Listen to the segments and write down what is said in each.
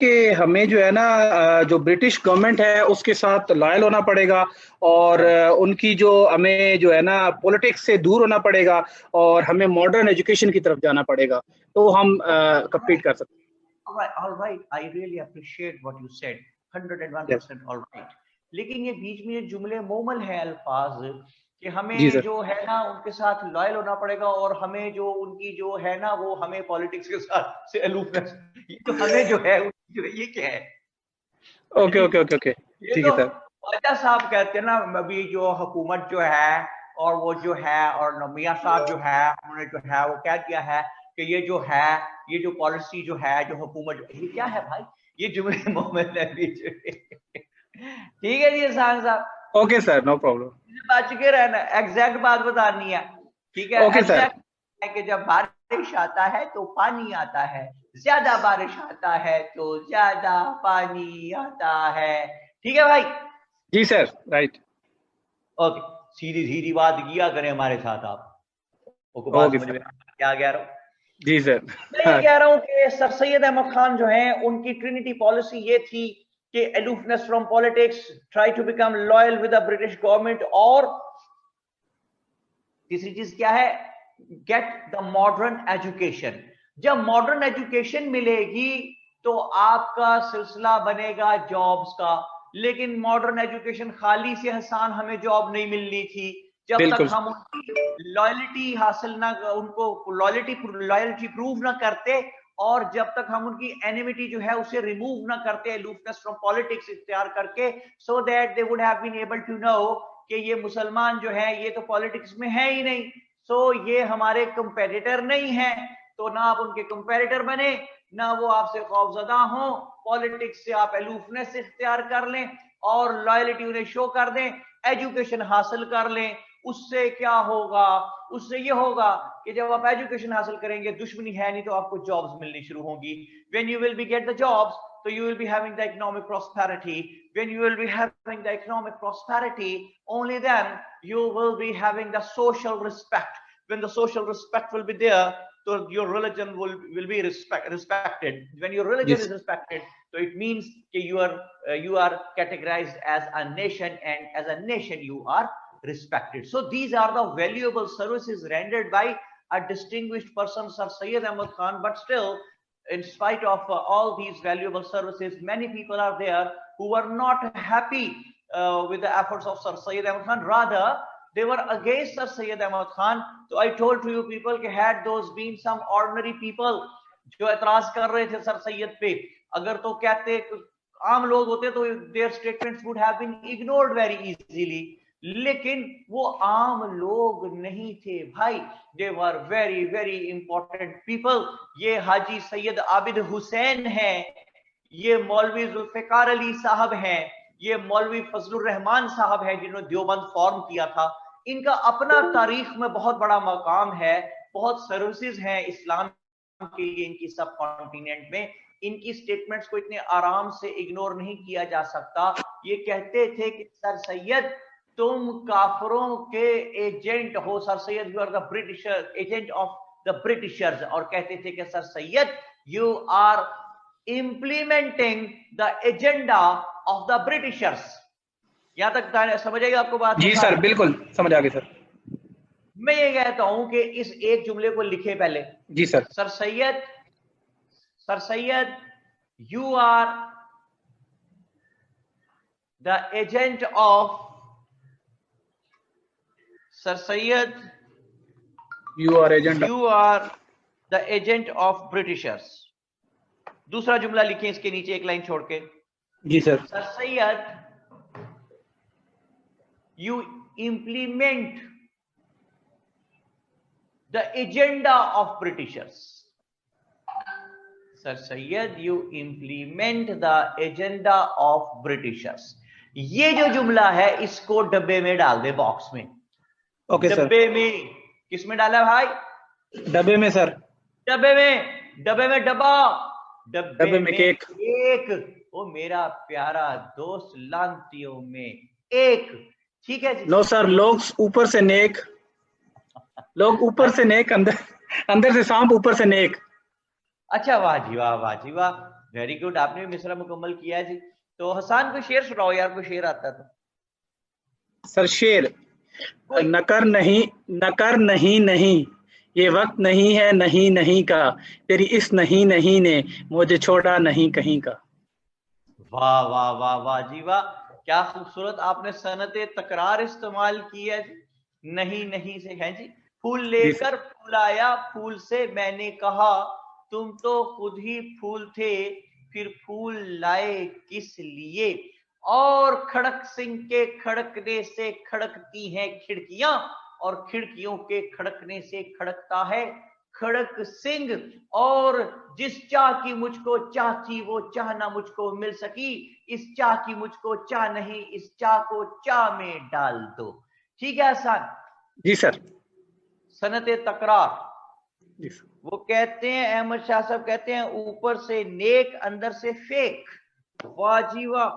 कि हमें जो है ना जो ब्रिटिश गवर्नमेंट है उसके साथ लॉयल होना पड़ेगा, और उनकी जो हमें जो है ना पॉलिटिक्स से दूर होना पड़ेगा, और हमें मॉडर्न एजुकेशन की तरफ जाना पड़ेगा, तो हम कम्पीट कर सकते all right, I really appreciate what you said, हैं। 101% all right. लेकिन ये बीच में ये जुमले मोमल है अल्फाज कि जी हमें सर। जो है ना उनके साथ लॉयल होना पड़ेगा, और हमें जो उनकी जो है ना वो हमें पॉलिटिक्स के साथ से अलूफनेस, ये तो हमें जो है ये क्या है? Okay okay okay okay. ये ठीक है तो सर। ख्वाजा साहब कहते हैं ना, अभी जो हुकूमत जो है और वो जो है और मियाँ साहब जो है उन्होंने जो है वो क्या किया है कि ये जो है ये जो पॉलिसी जो है जो हुकूमत, ये क्या है भाई, ये जुमले मोहम्मद नबी ठीक है जी एहसान साहब, ओके सर, नो प्रॉब्लम। बच के रहना, एग्जैक्ट बात बतानी है, ठीक है। Okay sir. एग्जैक्ट है कि जब बारिश आता है तो पानी आता है, ज्यादा बारिश आता है तो ज्यादा पानी आता है, ठीक है भाई। जी सर, राइट। ओके, सीधी सीधी बात किया करें हमारे साथ आप, को बात ओके समझ में सर। क्या कह रहा हूँ। जी सर। मैं ये हाँ। कह रहा हूँ कि सर सैयद अहमद खान जो है उनकी ट्रिनिटी पॉलिसी ये थी कि aloofness from politics, try to become loyal with the British government, और तीसरी चीज क्या है, गेट द मॉडर्न एजुकेशन। जब मॉडर्न एजुकेशन मिलेगी तो आपका सिलसिला बनेगा जॉब्स का, लेकिन मॉडर्न एजुकेशन खाली से हसान हमें जॉब नहीं मिलनी थी जब तक बिल्कुल। हम उनकी लॉयल्टी हासिल ना, उनको लॉयल्टी प्रूव ना करते, और जब तक हम उनकी एनिमिटी जो है उसे रिमूव ना करते अलूफनेस फ्रॉम पॉलिटिक्स इख्तियार करके, so that they would have been able to know कि ये मुसलमान जो है ये तो पॉलिटिक्स में है ही नहीं, सो ये हमारे कंपेटिटर नहीं है, तो ना आप उनके कंपेटिटर बने, ना वो आपसे खौफजदा हो, पॉलिटिक्स से आप अलूफनेस इख्तियार कर लें और लॉयल्टी उन्हें शो कर दें, एजुकेशन हासिल कर लें। उससे क्या होगा, उससे ये होगा कि जब आप एजुकेशन हासिल करेंगे, दुश्मनी है नहीं तो आपको जॉब्स मिलनी शुरू होंगी, when you will be get the jobs, so you will be having the economic prosperity. When you will be having the economic prosperity, only then you will be having the social respect. When the social respect will be there, so your religion will be respected. When your religion is respected, so it means that you are categorized as a nation, and as a nation you are respected. So these are the valuable services rendered by a distinguished person, Sir Syed Ahmad Khan. But still, in spite of all these valuable services, many people are there who were not happy with the efforts of Sir Syed Ahmad Khan. Rather, they were against Sir Syed Ahmad Khan. So I told to you people कि had those been some ordinary people जो एतराज कर रहे थे sir Syed पे, अगर तो कहते आम लोग होते तो their statements would have been ignored very easily, लेकिन वो आम लोग नहीं थे भाई, they were very very important people. ये हाजी सैयद आबिद हुसैन है, ये मौलवी जुल्फिकार अली साहब हैं, ये मौलवी फजलुर रहमान साहब हैं जिन्होंने देवबंद फॉर्म किया था। इनका अपना तारीख में बहुत बड़ा मकाम है, बहुत सर्विसेज हैं इस्लाम के लिए इनकी सब कॉन्टिनेंट में। इनकी स्टेटमेंट्स को इतने आराम से इग्नोर नहीं किया जा सकता। ये कहते थे कि सर सैयद तुम काफरों के एजेंट हो, sir Syed you are the britisher agent of the britishers, और कहते थे कि sir Syed you are implementing the agenda of the britishers. यहां तक समझ आएगा आपको बात? जी सर, बिल्कुल समझ आ गई सर। मैं ये कहता हूं कि इस एक जुमले को लिखे पहले। जी sir. Sir Syed you are the agent of, Sir Syed, you are the agent of Britishers. दूसरा जुमला लिखें इसके नीचे एक लाइन छोड़ के। जी sir. Sir Syed, you implement the agenda of Britishers. Sir Syed, you implement the agenda of Britishers. ये जो जुमला है इसको डब्बे में डाल दे, बॉक्स में। Okay sir. डब्बे में किस में डाला भाई? डब्बे में सर। डब्बे में डब्बा, डब्बे में केक। ओ मेरा प्यारा दोस्त, लांतियों में एक, ठीक है जी। नो सर, लोग ऊपर से नेक, लोग ऊपर से नेक, अंदर से सांप, ऊपर से नेक। अच्छा, वाह जी वाह, वाह जी वाह, वेरी गुड, आपने भी मिसरा मुकम्मल किया जी। तो हसान को शेर सुनाओ यार, कोई शेर आता तो। सर शेर, कोई नकर नहीं, नकर नहीं नहीं, ये वक्त नहीं है नहीं नहीं का, तेरी इस नहीं नहीं ने मुझे छोड़ा नहीं कहीं का। वाह वाह वाह वाह जी वाह, क्या खूबसूरत आपने सनत तकरार इस्तेमाल की है जी। नहीं नहीं से है जी। फूल जी सर। लेकर फूल आया, फूल से मैंने कहा तुम तो खुद ही फूल थे, फिर फूल लाए किस लिए। और खड़क सिंह के खड़कने से खड़कती हैं खिड़कियां, और खिड़कियों के खड़कने से खड़कता है खड़क सिंह। और जिस चाह की मुझको चाह थी वो चाह ना मुझको मिल सकी, इस चाह की मुझको चाह नहीं, इस चाह को चाह में डाल दो। ठीक है आसान। जी सर। सनत तकरार। जी सर। वो कहते हैं, अहमद शाह साहब कहते हैं, ऊपर से नेक अंदर से फेक। वाह जी वाह।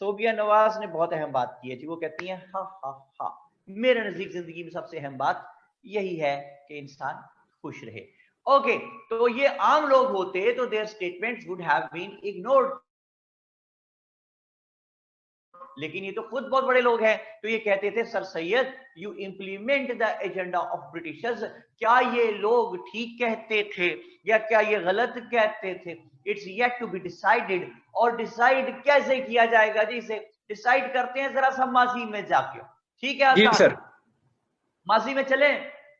सोबिया नवाज ने बहुत अहम बात की है जी। वो कहती हैं हा हा हा, मेरे नजदीक जिंदगी में सबसे अहम बात यही है कि इंसान खुश रहे। ओके, तो ये आम लोग होते तो their statements would have been ignored, लेकिन ये तो खुद बहुत बड़े लोग हैं। तो ये कहते थे sir Syed you implement the agenda of Britishers. क्या ये लोग ठीक कहते थे या क्या ये गलत कहते थे, it's yet to be decided. और डिसाइड कैसे किया जाएगा जी, इसे डिसाइड करते हैं जरा सा माजी में जाके। ठीक है जी आसान, सर। माजी में चले।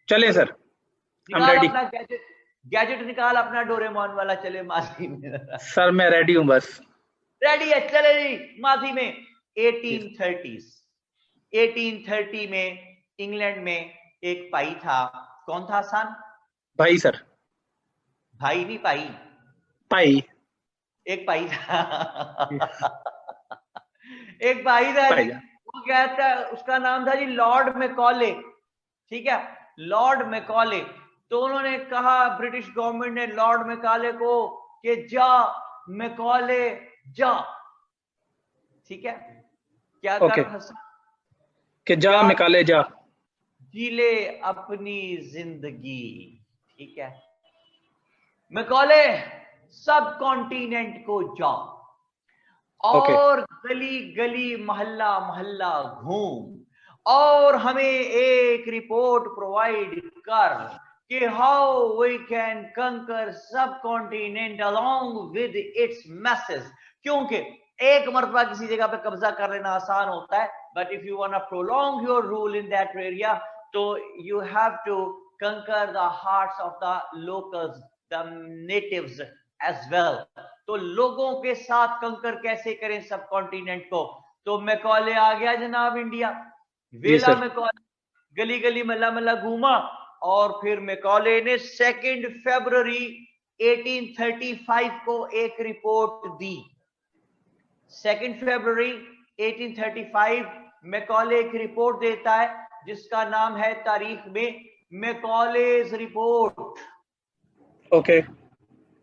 चले सर, हम निकाल रेडी। अपना गैजेट, गैजेट निकाल अपना डोरेमोन वाला, चले माजी में। सर मैं रेडी हूँ बस। रेडी है, चले जी माजी में। जी सर। 1830, 1830 में इंग्लैंड में एक पाई था। कौन था आसान? भाई सर। भाई नहीं, पाई। पाई। एक पाई था। जी, एक पाई था जी। पाई जान। वो कहता है, उसका नाम था जी लॉर्ड मैकॉले। ठीक है, लॉर्ड मैकॉले। तो उन्होंने कहा, ब्रिटिश गवर्नमेंट ने लॉर्ड मैकॉले को कि जा मैकॉले जा। ठीक है, क्या ओके, कर हंसा? कि जा क्या निकाले जा। जी ले अपनी जिंदगी। ठीक है, मैकॉले सब कॉन्टिनेंट को जाओ ओके। और गली गली मोहल्ला मोहल्ला घूम और हमें एक रिपोर्ट प्रोवाइड कर कि हाउ वी कैन कंकर सब continent along with its message. क्योंकि एक मरतबा किसी जगह पे कब्जा कर लेना आसान होता है, but if you want to prolong your rule in that area, तो you have to conquer the hearts of the locals, the natives as well. तो लोगों के साथ कंकर कैसे करें सब कॉन्टिनेंट को। तो मैकॉले आ गया जनाब इंडिया। जी वेला सर। मैकॉले गली गली मल्ला मल्ला घूमा, और फिर मैकॉले ने 2 फरवरी 1835 को एक रिपोर्ट दी। 2 फरवरी 1835 मैकॉले एक रिपोर्ट देता है जिसका नाम है तारीख में मैकॉलेज रिपोर्ट। ओके।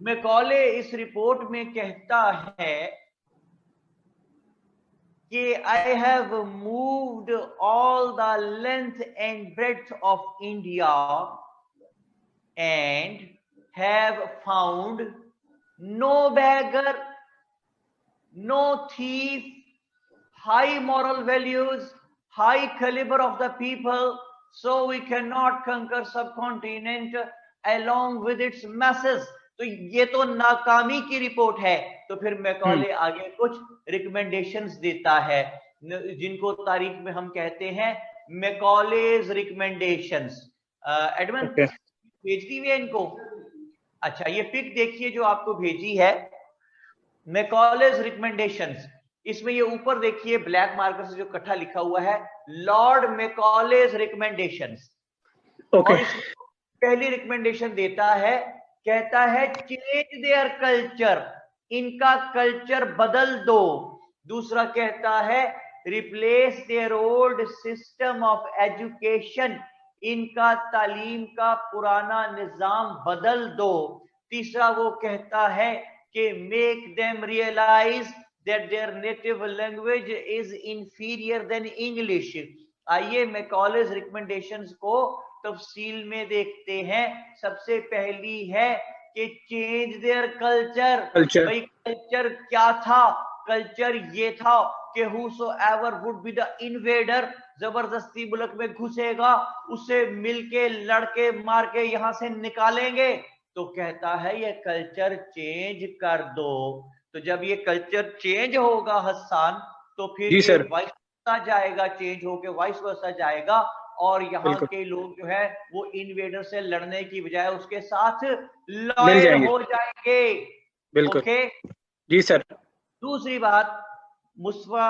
मैकॉले इस रिपोर्ट में कहता है कि I have moved all the length and breadth of India and have found no beggar, no thief, high moral values, high caliber of the people, so we cannot conquer subcontinent along with its masses. तो ये तो नाकामी की report है। तो फिर Macaulay आगे कुछ रिकमेंडेशंस देता है जिनको तारीख में हम कहते हैं मैकॉलेज रिकमेंडेशंस। Edmund okay. भेज दी हुई है इनको। अच्छा, ये पिक देखिए जो आपको भेजी है, मैकॉलेज रिकमेंडेशंस। इसमें ये ऊपर देखिए ब्लैक मार्कर से जो इकट्ठा लिखा हुआ है, लॉर्ड मैकॉलेज रिकमेंडेशंस। ओके। और इसमें पहली रिकमेंडेशन देता है, कहता है चेंज देयर कल्चर, इनका कल्चर बदल दो। दूसरा कहता है replace their old system of education, इनका तालीम का पुराना निजाम बदल दो। तीसरा वो कहता है कि make them realise that their native language is inferior than English. आइए मैकॉलेज रिकमेंडेशंस को तफसील में देखते हैं। सबसे पहली है कि चेंज देयर कल्चर। कल्चर। भाई कल्चर क्या था? कल्चर ये था कि whosoever would be the invader, जबरदस्ती मुल्क में घुसेगा, उसे मिलके लड़के मार के यहां से निकालेंगे। तो कहता है ये कल्चर चेंज कर दो। तो जब ये कल्चर चेंज होगा हसन, तो फिर जी ये सर, वाइस वर्सा जाएगा, चेंज होके वाइस वर्सा जाएगा, और यहाँ बिल्कुल के लोग जो है वो इन्वेडर से लड़ने की बजाय उसके साथ मिल लॉयल जाएंगे। हो जाएंगे। बिल्कुल। ओके। जी सर। दूसरी बात, मुस्वा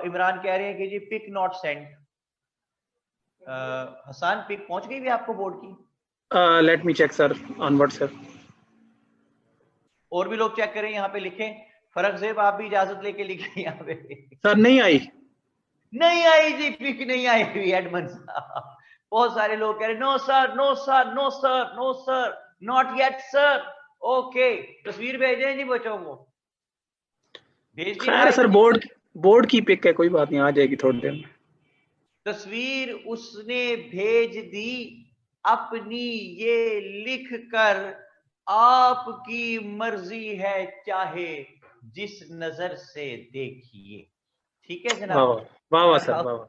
इमरान कह रहे हैं कि जी pic not send. Hasan pic पहुंच गई भी आपको बोर्ड की? Let me check sir on WhatsApp. और भी लोग चेक करें, यहाँ पे लिखें। फरक जेब आप भी इजाजत लेके लिखें यहाँ पे। सर नहीं आई। नहीं आई जी, पिक नहीं आई हुई एडमन साहब। बहुत सारे लोग कह रहे no sir, no sir, no sir, no sir, not yet sir. Okay, तस्वीर भेजें जी बच्चों को, भेज दी खैर भाई। सर, बोर्ड की पिक है, कोई बात नहीं, आ जाएगी थोड़ी देर में। तस्वीर उसने भेज दी अपनी, ये लिख कर आपकी मर्जी है, चाहे जिस नजर से देखिए। ठीक है वाह जनाब। वाह, वाह वाह और सर, वाह वाह,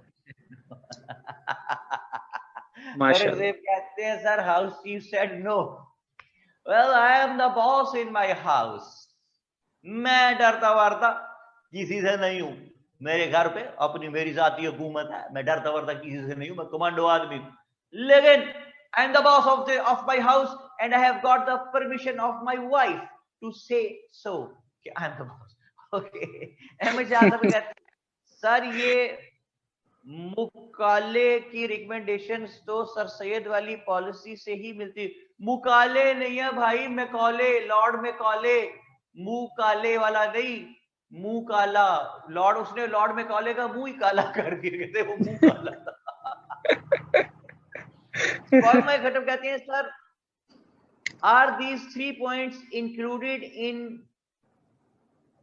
माशाल्लाह। फरजेब कहते हैं sir house chief said no, well I am the boss in my house. मैं डरता वारता किसी से नहीं हूं, मेरे घर पे अपनी मेरी जाती हुकूमत है, मैं डरता वारता किसी से नहीं हूं, मैं कमांडो आदमी हूं, लेकिन I am the boss of my house and I have got the permission of my wife to say so कि I am the boss. Okay. Ahmad Shah साहब कहते हैं सर ये मुकाले की रिकमेंडेशंस तो सर सैयद वाली पॉलिसी से ही मिलती। मुकाले नहीं है भाई, मैकॉले, लॉर्ड मैकॉले, मुंह काले वाला नहीं, मुंह काला। लॉर्ड, उसने लॉर्ड मैकॉले का मुंह ही काला कर दिया, कहते वो मुंह काला था। फॉर्मा खटब कहते हैं sir are these 3 points included in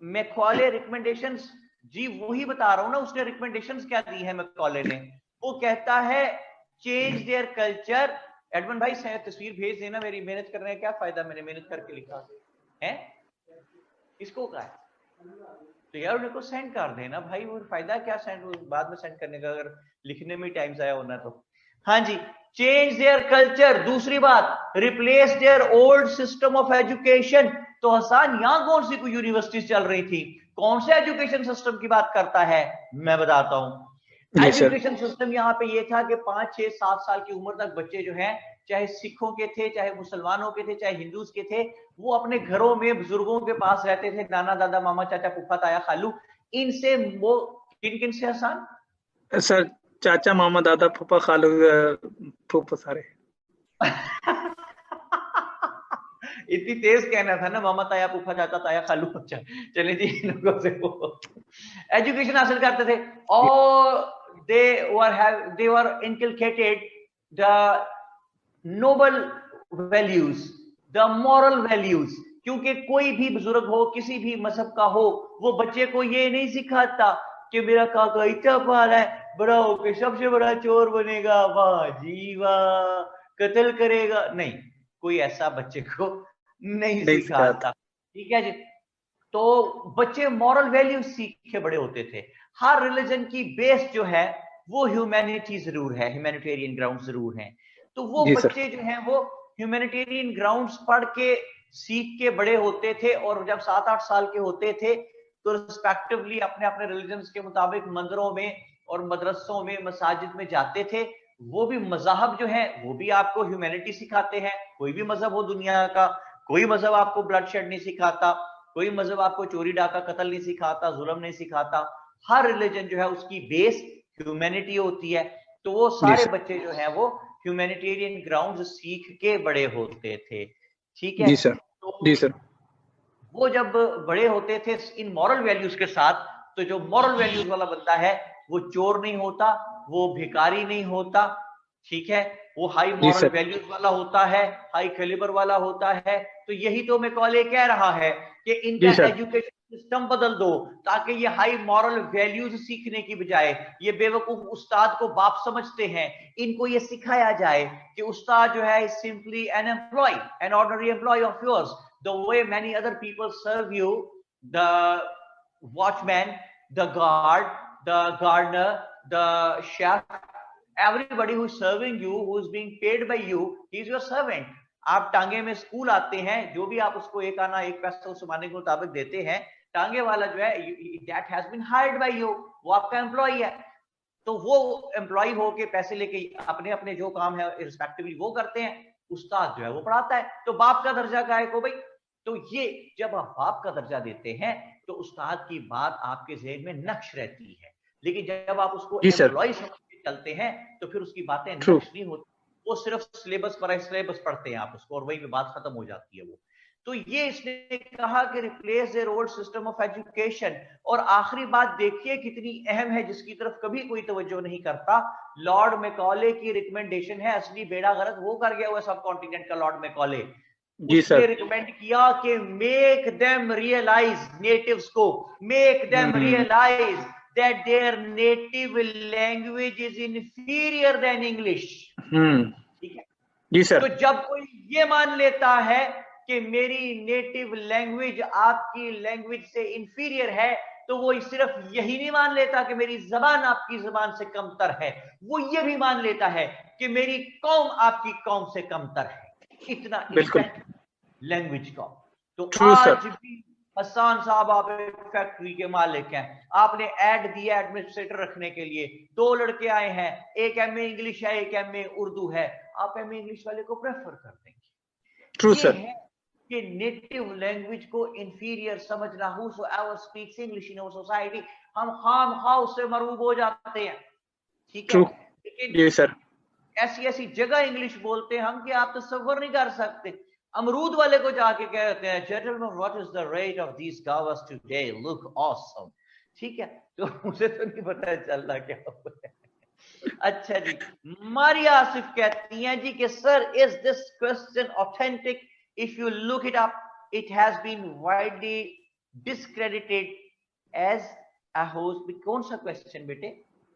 Macaulay recommendations? जी वही बता रहा हूं ना, उसने रिकमेंडेशंस क्या दी है मैकॉले ने। वो कहता है चेंज देयर कल्चर। एडमन भाई तस्वीर भेज देना, मेरी मेहनत करने का क्या फायदा, मैंने मेहनत करके लिखा है। किसको कहा है? तो यार उन्हें को सेंड कर देना भाई, वो फायदा क्या सेंड बाद में सेंड करने का, अगर लिखने में टाइम जाया होना तो। हाँ जी, चेंज देयर कल्चर। दूसरी बात, replace their old system of education. तो हसन यहां कौन सी कोई यूनिवर्सिटी चल रही थी, कौन से एजुकेशन सिस्टम की बात करता है, मैं बताता हूं। एजुकेशन सिस्टम यहाँ पे ये था कि 5, 6, 7 साल की उम्र तक बच्चे जो हैं, चाहे सिखों के थे, चाहे मुसलमानों के थे, चाहे हिंदूज के थे, वो अपने घरों में बुजुर्गों के पास रहते थे, नाना दादा मामा चाचा फूफा ताया खालू। इनसे वो किन किन से हसन? सर चाचा मामा दादा फूफा खालू फूफा सारे। इतनी तेज कहना था ना, मामा ताया फूफा चाचा ताया खालू। अच्छा चले जी, इन लोगों से वो एजुकेशन हासिल करते थे, और they were inculcated the noble values, the moral values। क्योंकि कोई भी बुजुर्ग हो, किसी भी मजहब का हो, वो बच्चे को ये नहीं सिखाता कि मेरा काका इतना पाला है, बड़ा होकर सबसे बड़ा चोर बनेगा, वाह जी वाह, कत्ल करेगा, नहीं, कोई ऐसा बच्चे को नहीं सिखाता। ठीक है जी। तो बच्चे मॉरल वैल्यू सीख के बड़े होते थे। हर रिलीजन की बेस जो है वो ह्यूमैनिटी जरूर है, ह्यूमैनिटेरियन ग्राउंड जरूर है। तो वो बच्चे जो हैं वो ह्यूमैनिटेरियन ग्राउंड्स पढ़ के सीख के बड़े होते थे, और जब 7-8 साल के होते थे तो रिस्पेक्टिवली अपने अपने रिलीजन के मुताबिक मंदिरों में और मदरसों में, मसाजिद में जाते थे। वो भी मजहब जो है वो भी आपको ह्यूमैनिटी सिखाते हैं, कोई भी मजहब हो दुनिया का, कोई मजहब आपको ब्लड शेड नहीं सिखाता, कोई मजहब आपको चोरी डाका कत्ल नहीं सिखाता, जुल्म नहीं सिखाता। हर रिलीजन जो है उसकी बेस ह्यूमैनिटी होती है। तो वो सारे बच्चे जो हैं वो ह्यूमैनिटेरियन ग्राउंड सीख के बड़े होते थे। ठीक है जी सर। तो जी सर। वो जब बड़े होते थे इन मॉरल वैल्यूज के साथ, तो जो मॉरल वैल्यूज वाला बंदा है वो चोर नहीं होता, वो भिखारी नहीं होता। ठीक है, वो हाई मॉरल वैल्यूज वाला होता है, हाई कैलिबर वाला होता है। तो यही तो मैकॉले कह रहा है कि इनका एजुकेशन सिस्टम बदल दो, ताकि ये हाई मॉरल वैल्यूज सीखने की बजाय ये बेवकूफ उस्ताद को बाप समझते हैं, इनको ये सिखाया जाए कि उस्ताद जो है simply an employee, an ordinary employee of yours, the way many other people serve you, the watchman, the guard, the gardener, the chef, everybody who is serving you, who is being paid by you, he is your servant. आप टांगे में school आते हैं, जो भी आप उसको एक आना एक पैसा उस जमाने के मुताबिक देते हैं, टांगे वाला जो है that has been hired by you, वो आपका एम्प्लॉय है, तो वो एम्प्लॉय हो के पैसे लेके अपने अपने जो काम है रिस्पेक्टिवली वो करते हैं, उस्ताद जो है वो पढ़ाता है। तो बाप का दर्जा का है को भाई, तो ये जब आप बाप का दर्जा देते हैं तो उस्ताद की बात आपके ज़हन में नक्श रहती है, लेकिन जब आप उसको एम्प्लॉय चलते हैं तो फिर उसकी बातें नक्श नहीं होती, वो सिर्फ सिलेबस पढ़ते हैं आप उसको और वही में बात खत्म हो जाती है वो। तो ये इसने कहा कि replace their old system of education. और आखिरी बात देखिए कितनी अहम है, जिसकी तरफ कभी कोई तवज्जो नहीं करता। लॉर्ड मैकॉले की रिकमेंडेशन है, असली बेड़ा गर्क वो कर गया हुआ सब कॉन्टिनेंट का, लॉर्ड मैकॉले। उसने रिकमेंड किया कि मेक देम रियलाइज, नेटिव्स को make them realise that their native language is inferior than English। ठीक है जी सर। तो जब कोई ये मान लेता है कि मेरी नेटिव लैंग्वेज आपकी लैंग्वेज से इंफीरियर है, तो वो सिर्फ यही नहीं मान लेता कि मेरी जबान आपकी जबान से कमतर है, वो ये भी मान लेता है कि मेरी कौम आपकी कौम से कमतर है। इतना लैंग्वेज का। तो आज भी हसन साहब आप एक फैक्ट्री के मालिक हैं, आपने ऐड दिया एडमिनिस्ट्रेटर रखने के लिए, 2 लड़के आए हैं, एक एमए इंग्लिश है एक एमए उर्दू है, आप एमए इंग्लिश वाले को प्रेफर कर देंगे। True sir. है कि नेटिव लैंग्वेज को इंफीरियर समझना, whosoever speaks English in our society, हम खामखा उससे मरूब हो जाते हैं। ठीक है, लेकिन जी सर ऐसी ऐसी जगह इंग्लिश बोलते हैं हम कि आप तसव्वुर नहीं कर सकते। अमरूद वाले को जाके कहते हैं gentleman what is the rate of these guavas today, look awesome. ठीक है, तो मुझे तो नहीं पता चल रहा क्या हुआ है। अच्छा जी, मारिया आसिफ कहती हैं जी कि sir is this question authentic, if you look it up it has been widely discredited as a होस्ट। कौन सा क्वेश्चन बेटे,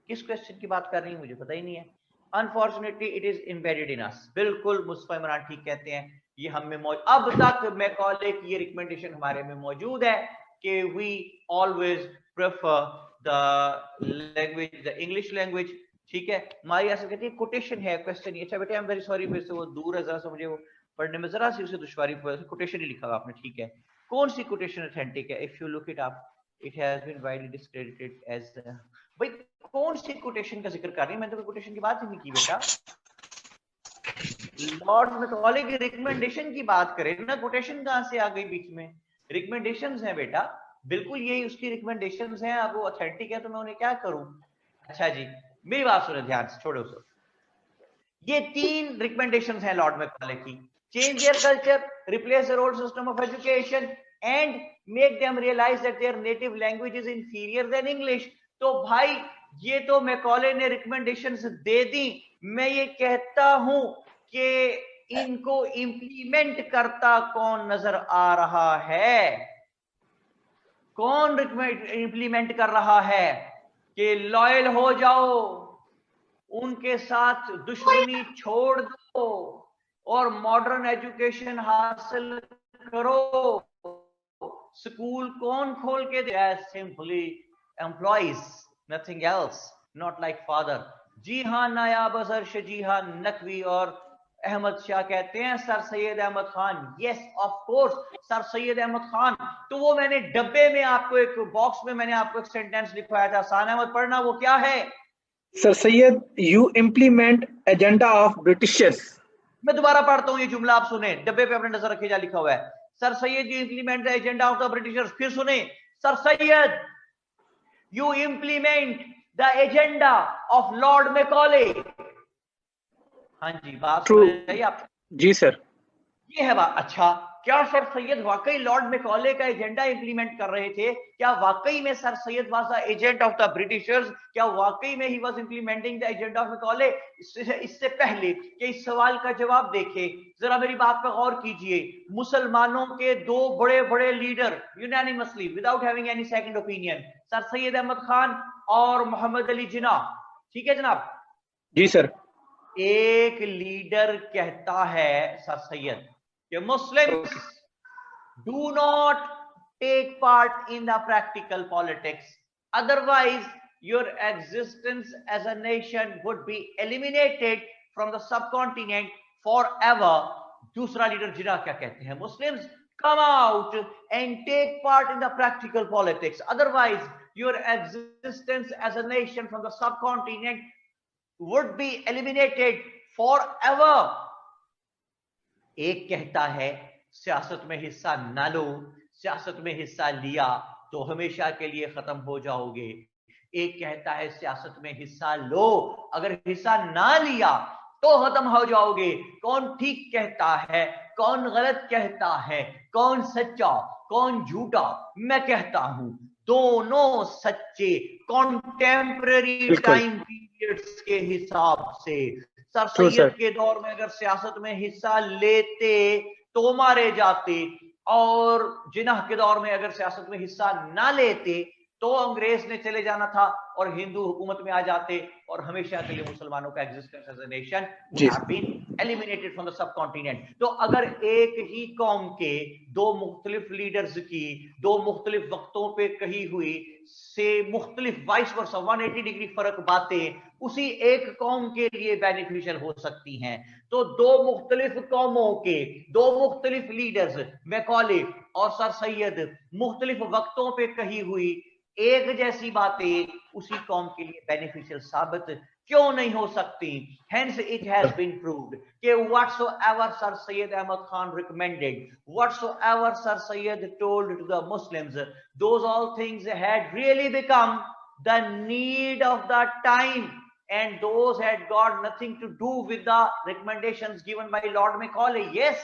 किस क्वेश्चन की बात कर रही है, मुझे पता ही नहीं है। Unfortunately it is embedded in us. बिल्कुल मुस्तफा इमरान ठीक कहते हैं, ये हम में मौजूद, अब तक मैकॉले की ये रिकमेंडेशन हमारे में मौजूद है कि we always prefer the language, the English language. ठीक है, हमारी ऐसा कहती है कोटेशन है क्वेश्चन। अच्छा बेटे आई एम वेरी सॉरी, मेरे से वो दूर है, जरा सा मुझे वो पढ़ने में जरा सी उसे दुश्वारी, कोटेशन ही लिखा हुआ आपने। ठीक है, कौन सी कोटेशन ऑथेंटिक है? If you look it up it has been widely discredited as. भाई कौन सी कोटेशन का जिक्र कर रही है? मैंने तो कोटेशन की बात ही नहीं की बेटा। लॉर्ड मैकॉले की रिकमेंडेशन की बात करें ना, कोटेशन कहां से आ गई बीच में? रिकमेंडेशंस हैं बेटा, बिल्कुल यही उसकी रिकमेंडेशंस हैं। अब वो ऑथेंटिक है तो मैं उन्हें क्या करूं? अच्छा जी, मेरी बात सुनो ध्यान से, छोड़ो सो। ये 3 रिकमेंडेशंस हैं लॉर्ड मैकॉले की। Change their culture, replace their old system of education and make them realise that their native language is inferior than English. तो भाई ये तो मैकॉले ने रिकमेंडेशंस दे दी, मैं ये कहता हूं कि इनको इंप्लीमेंट करता कौन नजर आ रहा है? कौन इंप्लीमेंट कर रहा है कि लॉयल हो जाओ, उनके साथ दुश्मनी छोड़ दो और मॉडर्न एजुकेशन हासिल करो। स्कूल कौन खोल के दे? Simply employees, nothing else, not like father. जी हाँ, नायाब अजहर शजीहा नकवी और अहमद शाह कहते हैं sir Syed Ahmad Khan. Yes of course, sir Syed Ahmad Khan. तो वो मैंने डब्बे में आपको एक बॉक्स में मैंने आपको एक सेंटेंस लिखवाया था, सान अहमद पढ़ना, वो क्या है? Sir Syed you implement agenda of Britishers. मैं दोबारा पढ़ता हूँ ये जुमला, आप सुने, डब्बे पे अपने नजर रखिए जा लिखा हुआ है, sir Syed you implement the agenda of the Britishers. फिर सुने, sir Syed you implement the agenda of Lord Macaulay. हाँ जी, बात सुन रही आप? जी सर, ये है बात। अच्छा, क्या सर सैयद वाकई लॉर्ड मैकॉले का एजेंडा इंप्लीमेंट कर रहे थे? क्या वाकई में sir Syed was the agent of the Britishers? क्या वाकई में he was implementing the agenda of Macaulay? इससे पहले कि इस सवाल का जवाब देखे, जरा मेरी बात पर गौर कीजिए। मुसलमानों के दो बड़े बड़े leader unanimously without having any second opinion, sir Syed Ahmad Khan और मोहम्मद अली जिन्ना, ठीक है जनाब? जी सर। एक लीडर कहता है सर सैयद कि Muslims do not take part in the practical politics, otherwise your existence as a nation would be eliminated from the subcontinent forever. दूसरा leader जिना क्या कहते हैं? Muslims come out and take part in the practical politics, otherwise your existence as a nation from the subcontinent would be eliminated forever. एक कहता है सियासत में हिस्सा ना लो, सियासत में हिस्सा लिया तो हमेशा के लिए खत्म हो जाओगे। एक कहता है सियासत में हिस्सा लो, अगर हिस्सा ना लिया तो खत्म हो जाओगे। कौन ठीक कहता है, कौन गलत कहता है, कौन सच्चा कौन झूठा? मैं कहता हूं दोनों सच्चे कॉन्टेम्पररी टाइम पीरियड्स के हिसाब से। सर सैयद के दौर में अगर सियासत में हिस्सा लेते तो मारे जाते, और जिन्ना के दौर में अगर सियासत में हिस्सा ना लेते तो अंग्रेज ने चले जाना था और हिंदू हुकूमत में आ जाते, और हमेशा के लिए मुसलमानों का existence as a nation would have been eliminated from the subcontinent। तो अगर एक ही कौम के दो मुख्तलिफ लीडर्स की दो मुख्तलिफ वक्तों पे कही हुई से मुख्तलिफ वाइस वर्सा 180 डिग्री फर्क बातें उसी एक कौम के लिए बेनिफिशियल हो सकती हैं, तो दो मुख्तलिफ कौमों के दो मुख्तलिफ लीडर्स मैकॉले और सर सैयद मुख्तलिफ वक्तों पे कही हुई एक जैसी बातें उसी कौम के लिए बेनिफिशियल साबित क्यों नहीं हो सकती? Hence it has been proved कि whatsoever Sir Syed Ahmad Khan recommended, whatsoever Sir Syed told to the Muslims, those all things had really become the need of the time, and those had got nothing to do with the recommendations given by Lord Macaulay. Yes,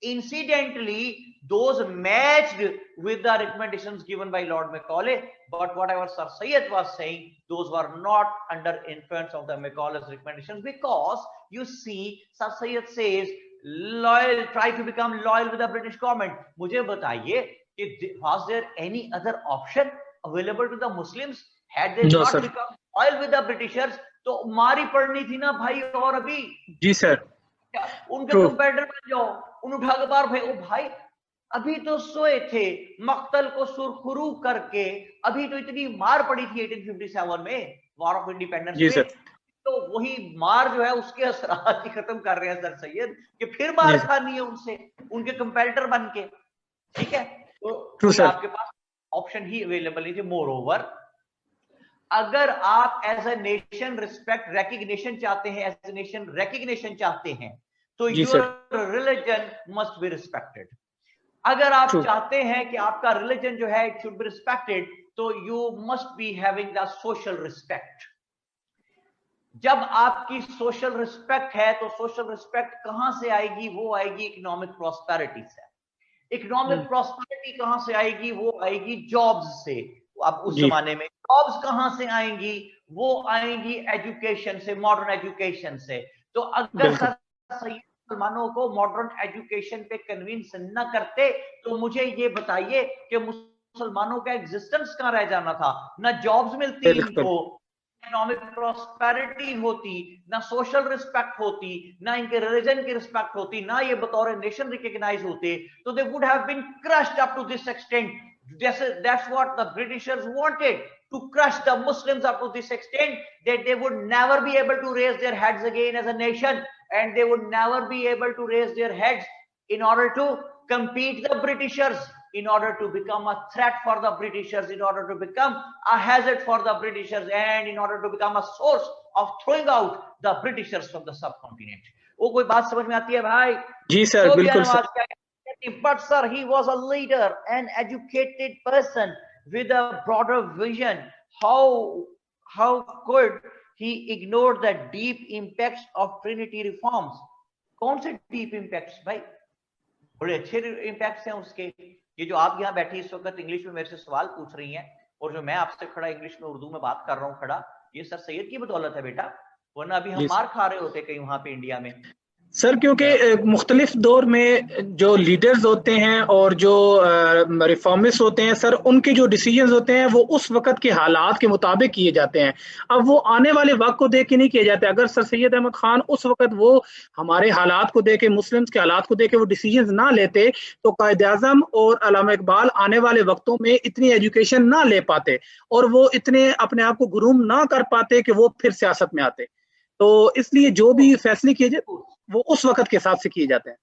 incidentally those matched with the recommendations given by Lord Macaulay, but whatever Sir Syed was saying, those were not under influence of the Macaulay's recommendations, because you see Sir Syed says loyal, try to become loyal with the British government. मुझे बताइए कि was there any other option available to the Muslims? Had they not become loyal with the Britishers तो मारी पड़नी थी ना भाई। और अभी जी सर उनके कंपेटिटर बन जाओ, उन उठा के बार भाई, ओ भाई अभी तो सोए थे मक्तल को सुरखरू करके, अभी तो इतनी मार पड़ी थी 1857 में वॉर ऑफ इंडिपेंडेंस में, तो वही मार जो है उसके असरात ही खत्म कर रहे हैं सर सैयद कि फिर मार खानी है उनसे, उनके कंपेटिटर बन के। ठीक है, तो आपके पास ऑप्शन ही अवेलेबल नहीं थे। मोर ओवर, अगर आप as a nation respect recognition चाहते हैं, एज ए नेशन रेकग्निशन चाहते हैं, तो your religion must be respected. अगर आप चाहते हैं कि आपका रिलीजन जो है इट शुड बी रिस्पेक्टेड, तो you must be having the social respect. जब आपकी सोशल रिस्पेक्ट है तो सोशल रिस्पेक्ट कहां से आएगी? वो आएगी इकोनॉमिक प्रॉस्पेरिटी से। इकोनॉमिक प्रॉस्पेरिटी कहां से आएगी? वो आएगी जॉब्स से। अब उस जमाने में जॉब्स कहां से आएंगी? वो आएंगी एजुकेशन से, मॉडर्न एजुकेशन से। तो अगर मुसलमानों को मॉडर्न एजुकेशन पे कन्विंस न करते तो मुझे ये बताइए कि मुसलमानों का एग्जिस्टेंस कहां रह जाना था? ना जॉब्स मिलती इनको, इकोनॉमिक प्रॉस्पेरिटी होती, ना सोशल रिस्पेक्ट होती, ना इनके रिलीजन की रिस्पेक्ट होती, ना ये बतौर नेशन रिकॉग्नाइज होते। तो they would have been crushed up to this extent. That's what the Britishers wanted, to crush the Muslims up to this extent that they would never be able to raise their heads again as a nation, and they would never be able to raise their heads in order to compete the Britishers, in order to become a threat for the Britishers, in order to become a hazard for the Britishers, and in order to become a source of throwing out the Britishers from the subcontinent। वो कोई बात समझ में आती है भाई? जी sir, बिल्कुल sir. But sir, he was a leader, an educated person with a broader vision. How could he ignore the deep impacts of Trinity reforms? कौन से deep impacts भाई? बड़े अच्छे इम्पैक्ट्स हैं उसके। ये जो आप यहाँ बैठी इस वक्त इंग्लिश में मेरे से सवाल पूछ रही हैं, और जो मैं आपसे खड़ा इंग्लिश में उर्दू में बात कर रहा हूँ खड़ा, ये सर सैयद की बदौलत है बेटा, वरना अभी हम मार खा रहे होते कहीं वहां पे इंडिया में। सर क्योंकि मुख्तलिफ दौर में जो लीडर्स होते हैं और जो रिफॉर्मिस्ट होते हैं सर, उनके जो डिसीजंस होते हैं वो उस वक्त के हालात के मुताबिक किए जाते हैं। अब वो आने वाले वक्त को देख के नहीं किए जाते। अगर सर सैयद अहमद खान उस वक्त वो हमारे हालात को देख के, मुस्लिम्स के हालात को देख के वो डिसीजंस ना लेते, तो कायद आजम और अल्लामा इकबाल आने वाले वक्तों में इतनी एजुकेशन ना ले पाते और वो इतने अपने आप को ग्रूम ना कर पाते कि वो फिर सियासत में आते। तो इसलिए जो भी फैसले किए जाए वो उस वक्त के हिसाब से किए जाते हैं।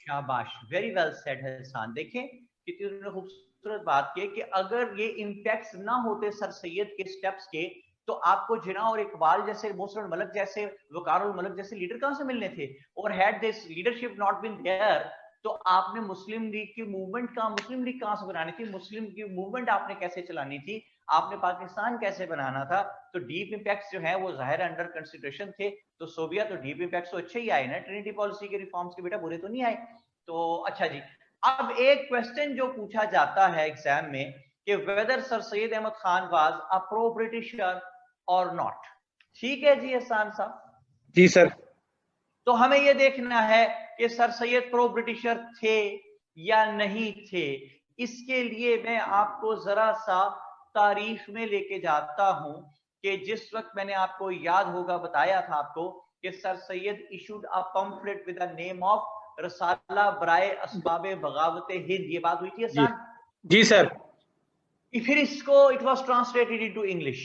शाबाश, वेरी वेल सेड हसन। देखें कितनी उन्होंने खूबसूरत बात की कि अगर ये इम्पैक्ट्स ना होते सर सैयद के स्टेप्स के, तो आपको जिना और इकबाल जैसे, मोहसिन मलिक जैसे, वकार मलिक जैसे लीडर कहां से मिलने थे? और had this leadership not been there, तो आपने मुस्लिम लीग की मूवमेंट कहां से बनानी थी? मुस्लिम की मूवमेंट आपने कैसे चलानी थी? आपने पाकिस्तान कैसे बनाना था? तो डीप इम्पैक्ट्स जो है वो जाहिर अंडर कंसिडरेशन थे। तो सोविया तो डीप इम्पैक्ट्स तो अच्छे ही आए ना, ट्रिनिटी पॉलिसी के रिफॉर्म्स के बेटा बुरे तो नहीं आए। तो अच्छा जी, अब एक क्वेश्चन जो पूछा जाता है एग्जाम में कि whether sir Syed Ahmad Khan was a pro britisher और नॉट। ठीक है जी हसन साहब? जी सर। तो हमें यह देखना है कि सर सैयद प्रो ब्रिटिशर थे या नहीं थे। इसके लिए मैं आपको जरा सा तारीख में लेके जाता हूं कि जिस वक्त मैंने आपको याद होगा बताया था आपको कि sir Syed issued a pamphlet with the name of Risala Baraye Asbab बगावत हिंद, ये बात हुई थी जी आसान? जी सर। फिर इसको it was translated into English,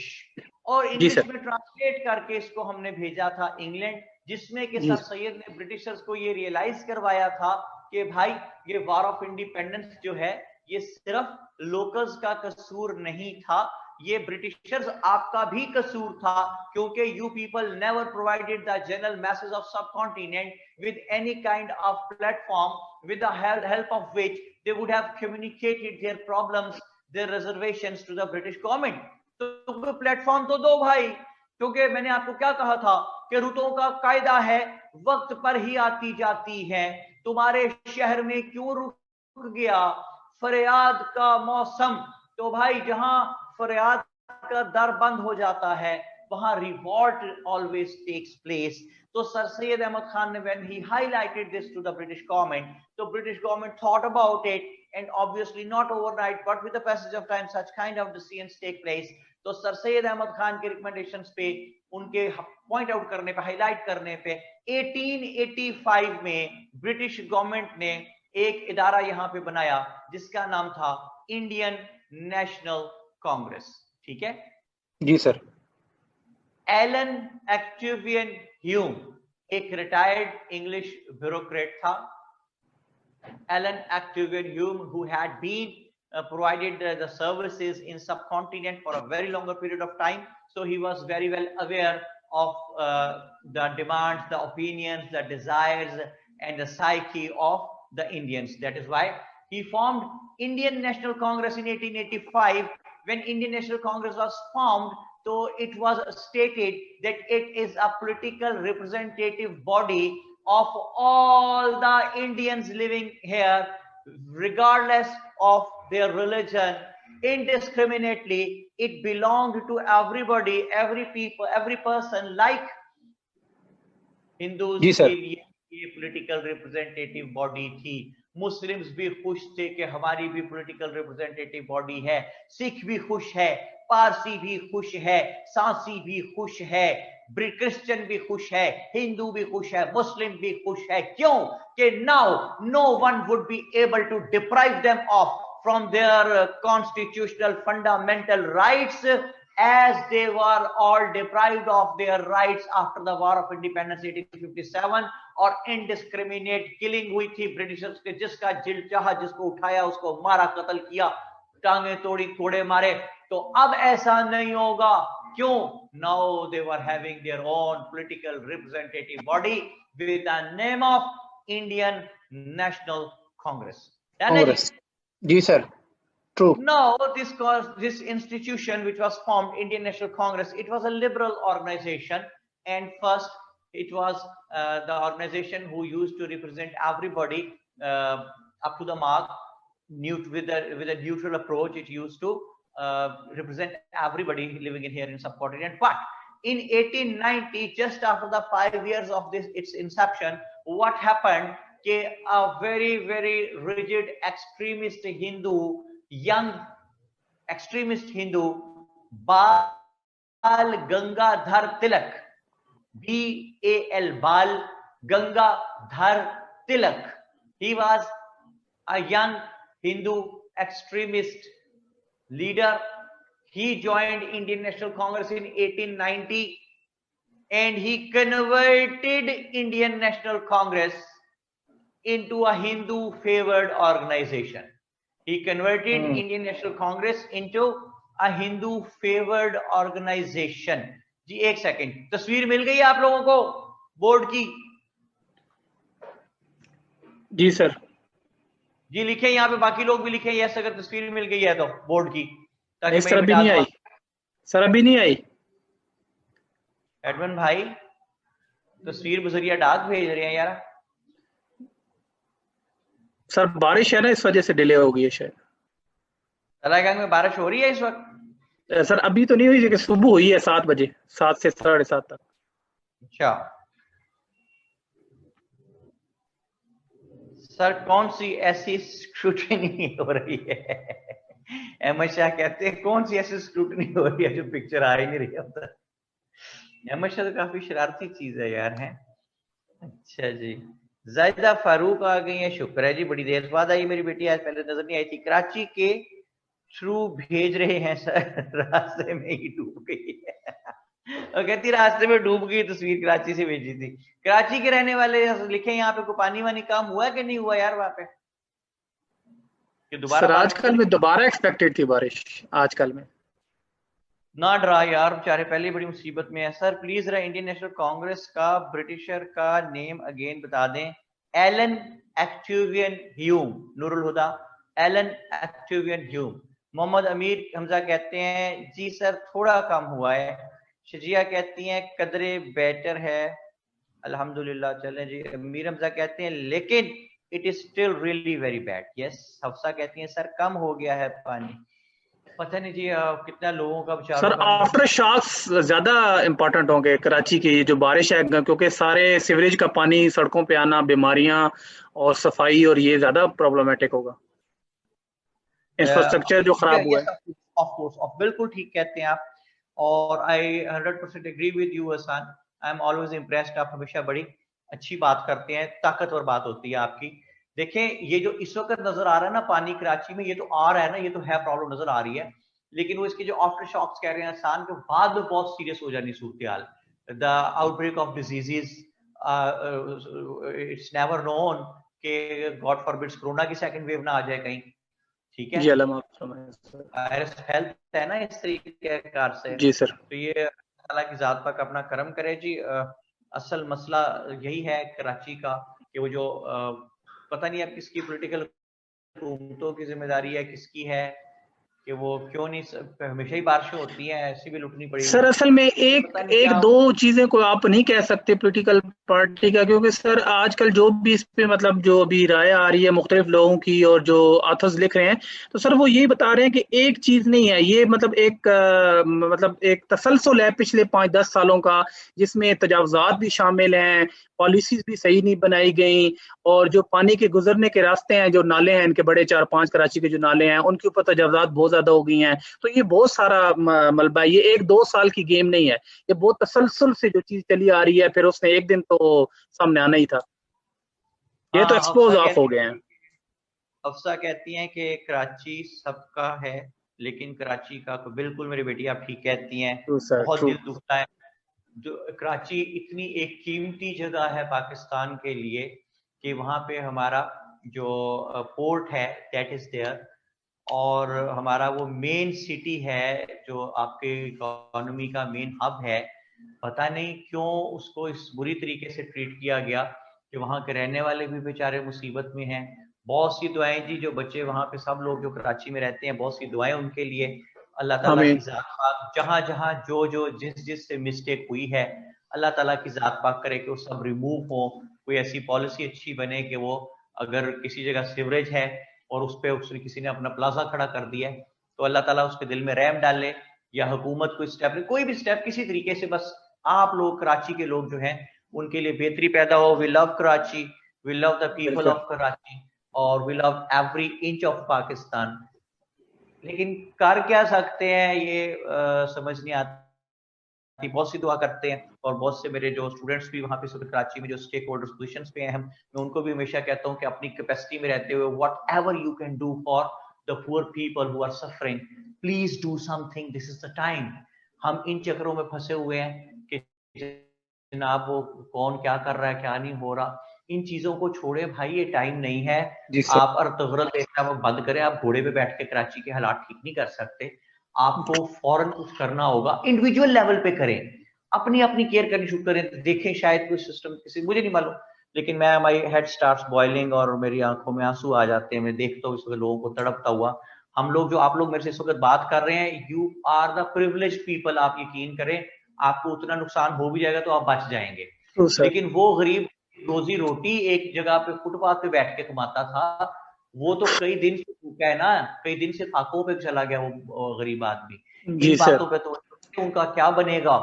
और जी इंग्लिश सर। में ट्रांसलेट करके इसको हमने भेजा था इंग्लैंड, जिसमें कि जी सर सैयद ने ब्रिटिशर्स को ये रियलाइज करवाया था कि भाई ये वार ऑफ इंडिपेंडेंस जो है ये सिर्फ लोकल्स का कसूर नहीं था, ये ब्रिटिशर्स आपका भी कसूर था, क्योंकि you people never provided the general message of subcontinent with any kind of platform with the help of which they would have communicated their problems, their reservations to the British government. तो platform तो दो भाई, क्योंकि मैंने आपको क्या कहा था कि रुतों का कायदा है वक्त पर ही आती जाती है। तुम्हारे शहर में क्यों रुक गया फरियाद का मौसम? तो भाई जहां फरियाद का दर बंद हो जाता है वहां रिवॉल्ट ऑलवेज टेक्स प्लेस। तो सर सैयद अहमद खान ने when he highlighted this to the British government, तो British government thought about it, and obviously not overnight but with the passage of time such kind of decisions take place। तो sir Syed Ahmad Khan के recommendations पे, उनके point out करने पे, highlight करने पे 1885 में ब्रिटिश गवर्नमेंट ने एक इदारा यहां पे बनाया जिसका नाम था इंडियन नेशनल कांग्रेस। ठीक है जी सर। एलन एक्टिवियन ह्यूम एक रिटायर्ड इंग्लिश ब्यूरोक्रेट था। Alan Octavian Hume, who had been provided the services in subcontinent for a very longer period of time, so he was very well aware of the demands, the opinions, the desires and the psyche of the Indians. That is why he formed Indian National Congress in 1885. When Indian National Congress was formed, so it was stated that it is a political representative body of all the Indians living here, regardless of their religion, indiscriminately. It belonged to everybody, every people, every person, like Hindus जी के sir. लिए ये political representative body थी। Muslims भी खुश थे कि हमारी भी पॉलिटिकल रिप्रेजेंटेटिव बॉडी है, सिख भी खुश है, पारसी भी खुश है, सांसी भी खुश है, क्रिश्चियन भी खुश है, हिंदू भी खुश है, मुस्लिम भी खुश है। क्यों? कि now no one would be able to deprive them of from their constitutional fundamental rights, as they were all deprived of their rights after the war of independence 1857, और indiscriminate killing हुई थी ब्रिटिशर्स के, जिसका जिल चाहा जिसको उठाया उसको मारा, कत्ल किया, टांगे तोड़ी, कोड़े मारे। तो अब ऐसा नहीं होगा। क्यों? Now they were having their own political representative body with the name of Indian National Congress। Congress. जी sir. True. Now, this institution which was formed, Indian National Congress, it was a liberal organization, and first it was the organization who used to represent everybody up to the mark, with a neutral approach. It used to represent everybody living in here in subcontinent. But in 1890, just after the 5 years of its inception, what happened? A very, very rigid extremist Hindu, young extremist Hindu, Bal Gangadhar Tilak, B-A-L, Bal Gangadhar Tilak. He was a young Hindu extremist leader. He joined Indian National Congress in 1890 and he converted Indian National Congress into a Hindu favored organization. He converted Indian National Congress into a Hindu favored organization. जी एक second, तस्वीर मिल गई आप लोगों को board की? जी sir. जी लिखे यहाँ पे, बाकी लोग भी लिखे यस अगर तस्वीर मिल गई है तो बोर्ड की, ताकि सर अभी नहीं आई। सर अभी नहीं आई। एडमिन भाई तस्वीर बजरिया डाक भेज रहे हैं यार। सर बारिश है ना, इस वजह से डिले हो गई है शायद। तलाईगंज में बारिश हो रही है इस वक्त? सर अभी तो नहीं हुई, लेकिन सुबह हुई है 7 बजे, 7 से 7:30 तक। अच्छा सर कौन सी ऐसी स्क्रूटनी हो रही है? अहमद शाह कहते हैं कौन सी ऐसी स्क्रूटनी हो रही है जो पिक्चर आ ही नहीं रही है उधर। अहमद शाह तो काफी शरारती चीज है यार, है। अच्छा जी, जायदा फारूक आ गई है, शुक्र है जी, बड़ी देर बाद आई मेरी बेटी, आज पहले नजर नहीं आई थी। कराची के थ्रू भेज रहे हैं सर, रास्ते में ही डूब गई है। और कहती रास्ते में डूब गई, तस्वीर कराची से भेजी थी। कराची के रहने वाले लिखे यहाँ पे, कोई पानी वानी काम हुआ कि नहीं हुआ यार वहां पे? कि दोबारा आजकल में दोबारा एक्सपेक्टेड थी बारिश आजकल में। ना डरा यार, बेचारे पहले ही बड़ी मुसीबत में है। सर प्लीज जरा इंडियन नेशनल कांग्रेस का ब्रिटिशर का नेम अगेन बता दें। एलन एक्टिवियन ह्यूम, नूरुल हुदा, एलन एक्टिवियन ह्यूम। मोहम्मद अमीर हमजा कहते हैं जी सर थोड़ा कम हुआ है। शजिया कहती हैं कदरे बेटर है, अल्हम्दुलिल्लाह। चलें जी। अमीर हमजा कहते हैं लेकिन it is still really very bad. Yes. Hafsa कहती हैं सर कम हो गया है पानी। पता नहीं जी कितना लोगों का बेचारों सर आफ्टर शॉक्स ज्यादा इंपॉर्टेंट होंगे कराची की जो बारिश है, क्योंकि सारे सीवरेज का पानी सड़कों पे आना, बीमारियां और सफाई, और ये ज्यादा प्रॉब्लमेटिक होगा। इंफ्रास्ट्रक्चर जो खराब हुआ है। ऑफ कोर्स, बिल्कुल ठीक कहते हैं आप, और I 100% agree with you Hasan. I am always impressed, आप हमेशा बड़ी अच्छी बात करते हैं, ताकतवर बात होती है आपकी। देखें ये जो इस वक्त नजर आ रहा है ना पानी कराची में, ये तो आ रहा है ना, ये तो है प्रॉब्लम नजर आ रही है, लेकिन वो इसके जो आफ्टर शॉक्स कह रहे हैं आसान के बाद में बहुत सीरियस हो जानी सूरत हाल। The outbreak of diseases, it's never known कि गॉड फॉरबिड्स कोरोना की सेकंड वेव ना आ जाए कहीं। ठीक है जी, हेल्थ है ना इस तरीके कार से जी सर। तो ये अल्लाह की जात पाक अपना करम करे जी। असल मसला यही है कराची का कि वो जो पता नहीं अब किसकी पॉलिटिकल हुकूमतों की जिम्मेदारी है, किसकी है कि वो क्यों नहीं, हमेशा ही बारिशें होती हैं, ऐसी भी लुटनी पड़ी। सर असल में एक दो चीजें को आप नहीं कह सकते पॉलिटिकल पार्टी का, क्योंकि सर आजकल जो भी इस पे मतलब जो अभी राय आ रही है मुख्तलिफ लोगों की और जो ऑथर्स लिख रहे हैं, तो सर वो यही बता रहे हैं कि एक चीज नहीं है ये, मतलब एक तसलसल है पिछले 5-10 सालों का, जिसमें तजावुज़ात भी शामिल हैं, पॉलिसीज भी सही नहीं बनाई गई, और जो पानी के गुजरने के रास्ते हैं, जो नाले हैं इनके बड़े 4-5 कराची के जो नाले हैं, उनके ऊपर तजावुज़ात बहुत ज्यादा हो गई हैं। तो ये बहुत सारा मलबा, ये 1-2 साल की गेम नहीं है, ये बहुत तसलसल से जो चीज चली आ रही है, फिर उसने एक दिन तो सामने आना ही था। ये तो एक्सपोज ऑफ हो गए हैं। अफसा कहती हैं कि कराची सबका है, लेकिन कराची का तो बिल्कुल, मेरी बेटी आप ठीक कहती हैं, बहुत दिल दुखता है। जो कराची इतनी एक कीमती जगह है पाकिस्तान के लिए कि वहाँ पे हमारा जो पोर्ट है दैट इज देयर, और हमारा वो मेन सिटी है जो आपके इकोनॉमी का मेन हब है। पता नहीं क्यों उसको इस बुरी तरीके से ट्रीट किया गया कि वहाँ के रहने वाले भी बेचारे मुसीबत में हैं। बहुत सी दुआएं जी, जो बच्चे वहाँ पे सब लोग जो कराची में रहते हैं, बहुत सी दुआएं उनके लिए। अल्लाह ताला की जात पाक जहाँ जहाँ जो जिस से मिस्टेक हुई है, अल्लाह ताला की जात पाक करे कि वो सब रिमूव हो, कोई ऐसी पॉलिसी अच्छी बने कि वो अगर किसी जगह सीवरेज है और उस पर उसने किसी ने अपना प्लाजा खड़ा कर दिया है, तो अल्लाह ताला उसके दिल में रहम डाले, या हुकूमत कोई स्टेप ले, कोई भी स्टेप किसी तरीके से, बस आप लोग कराची के लोग जो हैं उनके लिए बेहतरी पैदा हो। We love Karachi, we love the people of Karachi, और we love every inch of Pakistan. लेकिन कर क्या सकते हैं ये समझ नहीं आता। बहुत सी दुआ करते हैं, और बहुत से मेरे जो स्टूडेंट्स भी वहां पे कराची में जो स्टेक होल्डर्स पोजीशंस पे हैं, मैं उनको भी हमेशा कहता हूं कि अपनी कैपेसिटी में रहते हुए whatever you can do for the poor people who are suffering, please do something, this is the time. हम इन चक्रों में फंसे हुए हैं कि जनाब वो कौन क्या कर रहा है, क्या नहीं हो रहा, इन चीजों को छोड़े भाई, ये टाइम नहीं है। आप अर्तगरल देखना वो बंद करें। आप घोड़े पे बैठ के कराची के हालात ठीक नहीं कर सकते, आपको फौरन कुछ करना होगा, इंडिविजुअल लेवल पे करें, अपनी अपनी केयर करनी शुरू करें। देखें शायद कोई सिस्टम किसी, मुझे नहीं मालूम, लेकिन मैं माई हेड स्टार्ट्स बॉइलिंग और मेरी आंखों में आंसू आ जाते हैं। मैं देखता हूँ इस वक्त लोगों को तड़पता हुआ। हम लोग जो आप लोग मेरे से इस वक्त बात कर रहे हैं, you are the privileged people. आप यकीन करें, आपको उतना नुकसान हो भी जाएगा तो आप बच जाएंगे। लेकिन वो गरीब रोजी रोटी एक जगह पे फुटपाथ पे बैठ के कमाता था, वो तो कई दिन से भूखा है ना, कई दिन से फाकों पे चला गया वो गरीब आदमी। इन बातों पे तो उनका क्या बनेगा?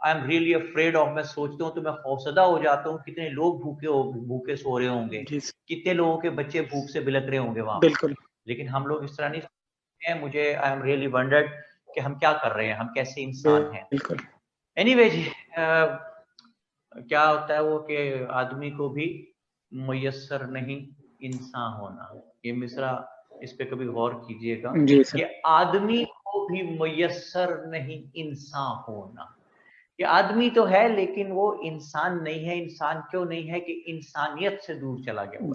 I am really afraid of. मैं सोचता हूँ तो मैं खौफजदा हो जाता हूँ, कितने लोग भूखे सो रहे होंगे, कितने लोगों के बच्चे भूख से बिलक रहे होंगे वहां। बिल्कुल। लेकिन हम लोग इस तरह नहीं सोचते हैं। मुझे आई एम रियली वंडर्ड कि हम क्या कर रहे हैं, हम कैसे इंसान हैं। एनीवे जी, क्या होता है वो कि आदमी को भी मुयस्सर नहीं इंसान होना। ये मिसरा, इस पे कभी गौर कीजिएगा कि आदमी को भी मुयस्सर नहीं इंसान होना। ये आदमी तो है लेकिन वो इंसान नहीं है। इंसान क्यों नहीं है? कि इंसानियत से दूर चला गया।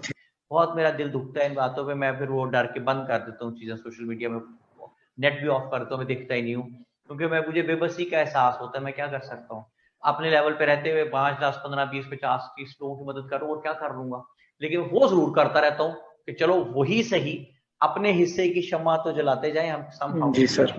बहुत मेरा दिल दुखता है इन बातों पे। मैं फिर वो डर के बंद कर देता हूँ चीजें, सोशल मीडिया में नेट भी ऑफ करता हूँ, मैं देखता ही नहीं हूँ, क्योंकि मुझे बेबसी का एहसास होता है। मैं क्या कर सकता हूँ? अपने लेवल पे रहते हुए 5, 10, 15, 20, 50, 30 लोगों की मदद करूँ, और क्या कर लूंगा? लेकिन वो जरूर करता रहता हूँ कि चलो वही सही, अपने हिस्से की शम्मा तो जलाते जाए हम समहाउ। जी सर।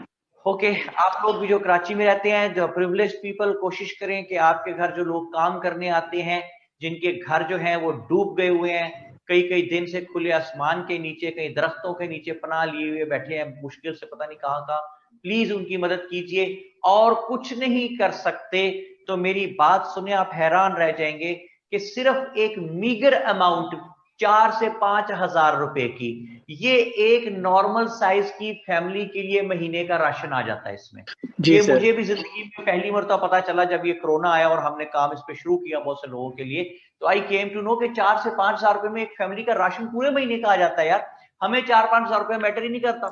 ओके, आप लोग भी जो कराची में रहते हैं, जो प्रिविलेज्ड पीपल, कोशिश करें कि आपके घर जो लोग काम करने आते हैं, जिनके घर जो हैं वो डूब गए हुए हैं, कई कई दिन से खुले आसमान के नीचे, कई दरख्तों के नीचे पनाह लिए हुए बैठे हैं, मुश्किल से पता नहीं कहाँ कहाँ, प्लीज उनकी मदद कीजिए। और कुछ नहीं कर सकते तो मेरी बात सुने, आप हैरान रह जाएंगे कि सिर्फ एक मीगर अमाउंट 4 से 5 हजार रुपए की, ये एक नॉर्मल साइज की फैमिली के लिए महीने का राशन आ जाता है इसमें। ये मुझे भी जिंदगी में पहली मरतबा पता चला जब ये कोरोना आया और हमने काम इस पे शुरू किया बहुत से लोगों के लिए। तो आई केम टू नो कि 4 से 5 हजार रुपए में एक फैमिली का राशन पूरे महीने का आ जाता है। यार, हमें 4-5 हजार रुपए मैटर ही नहीं करता।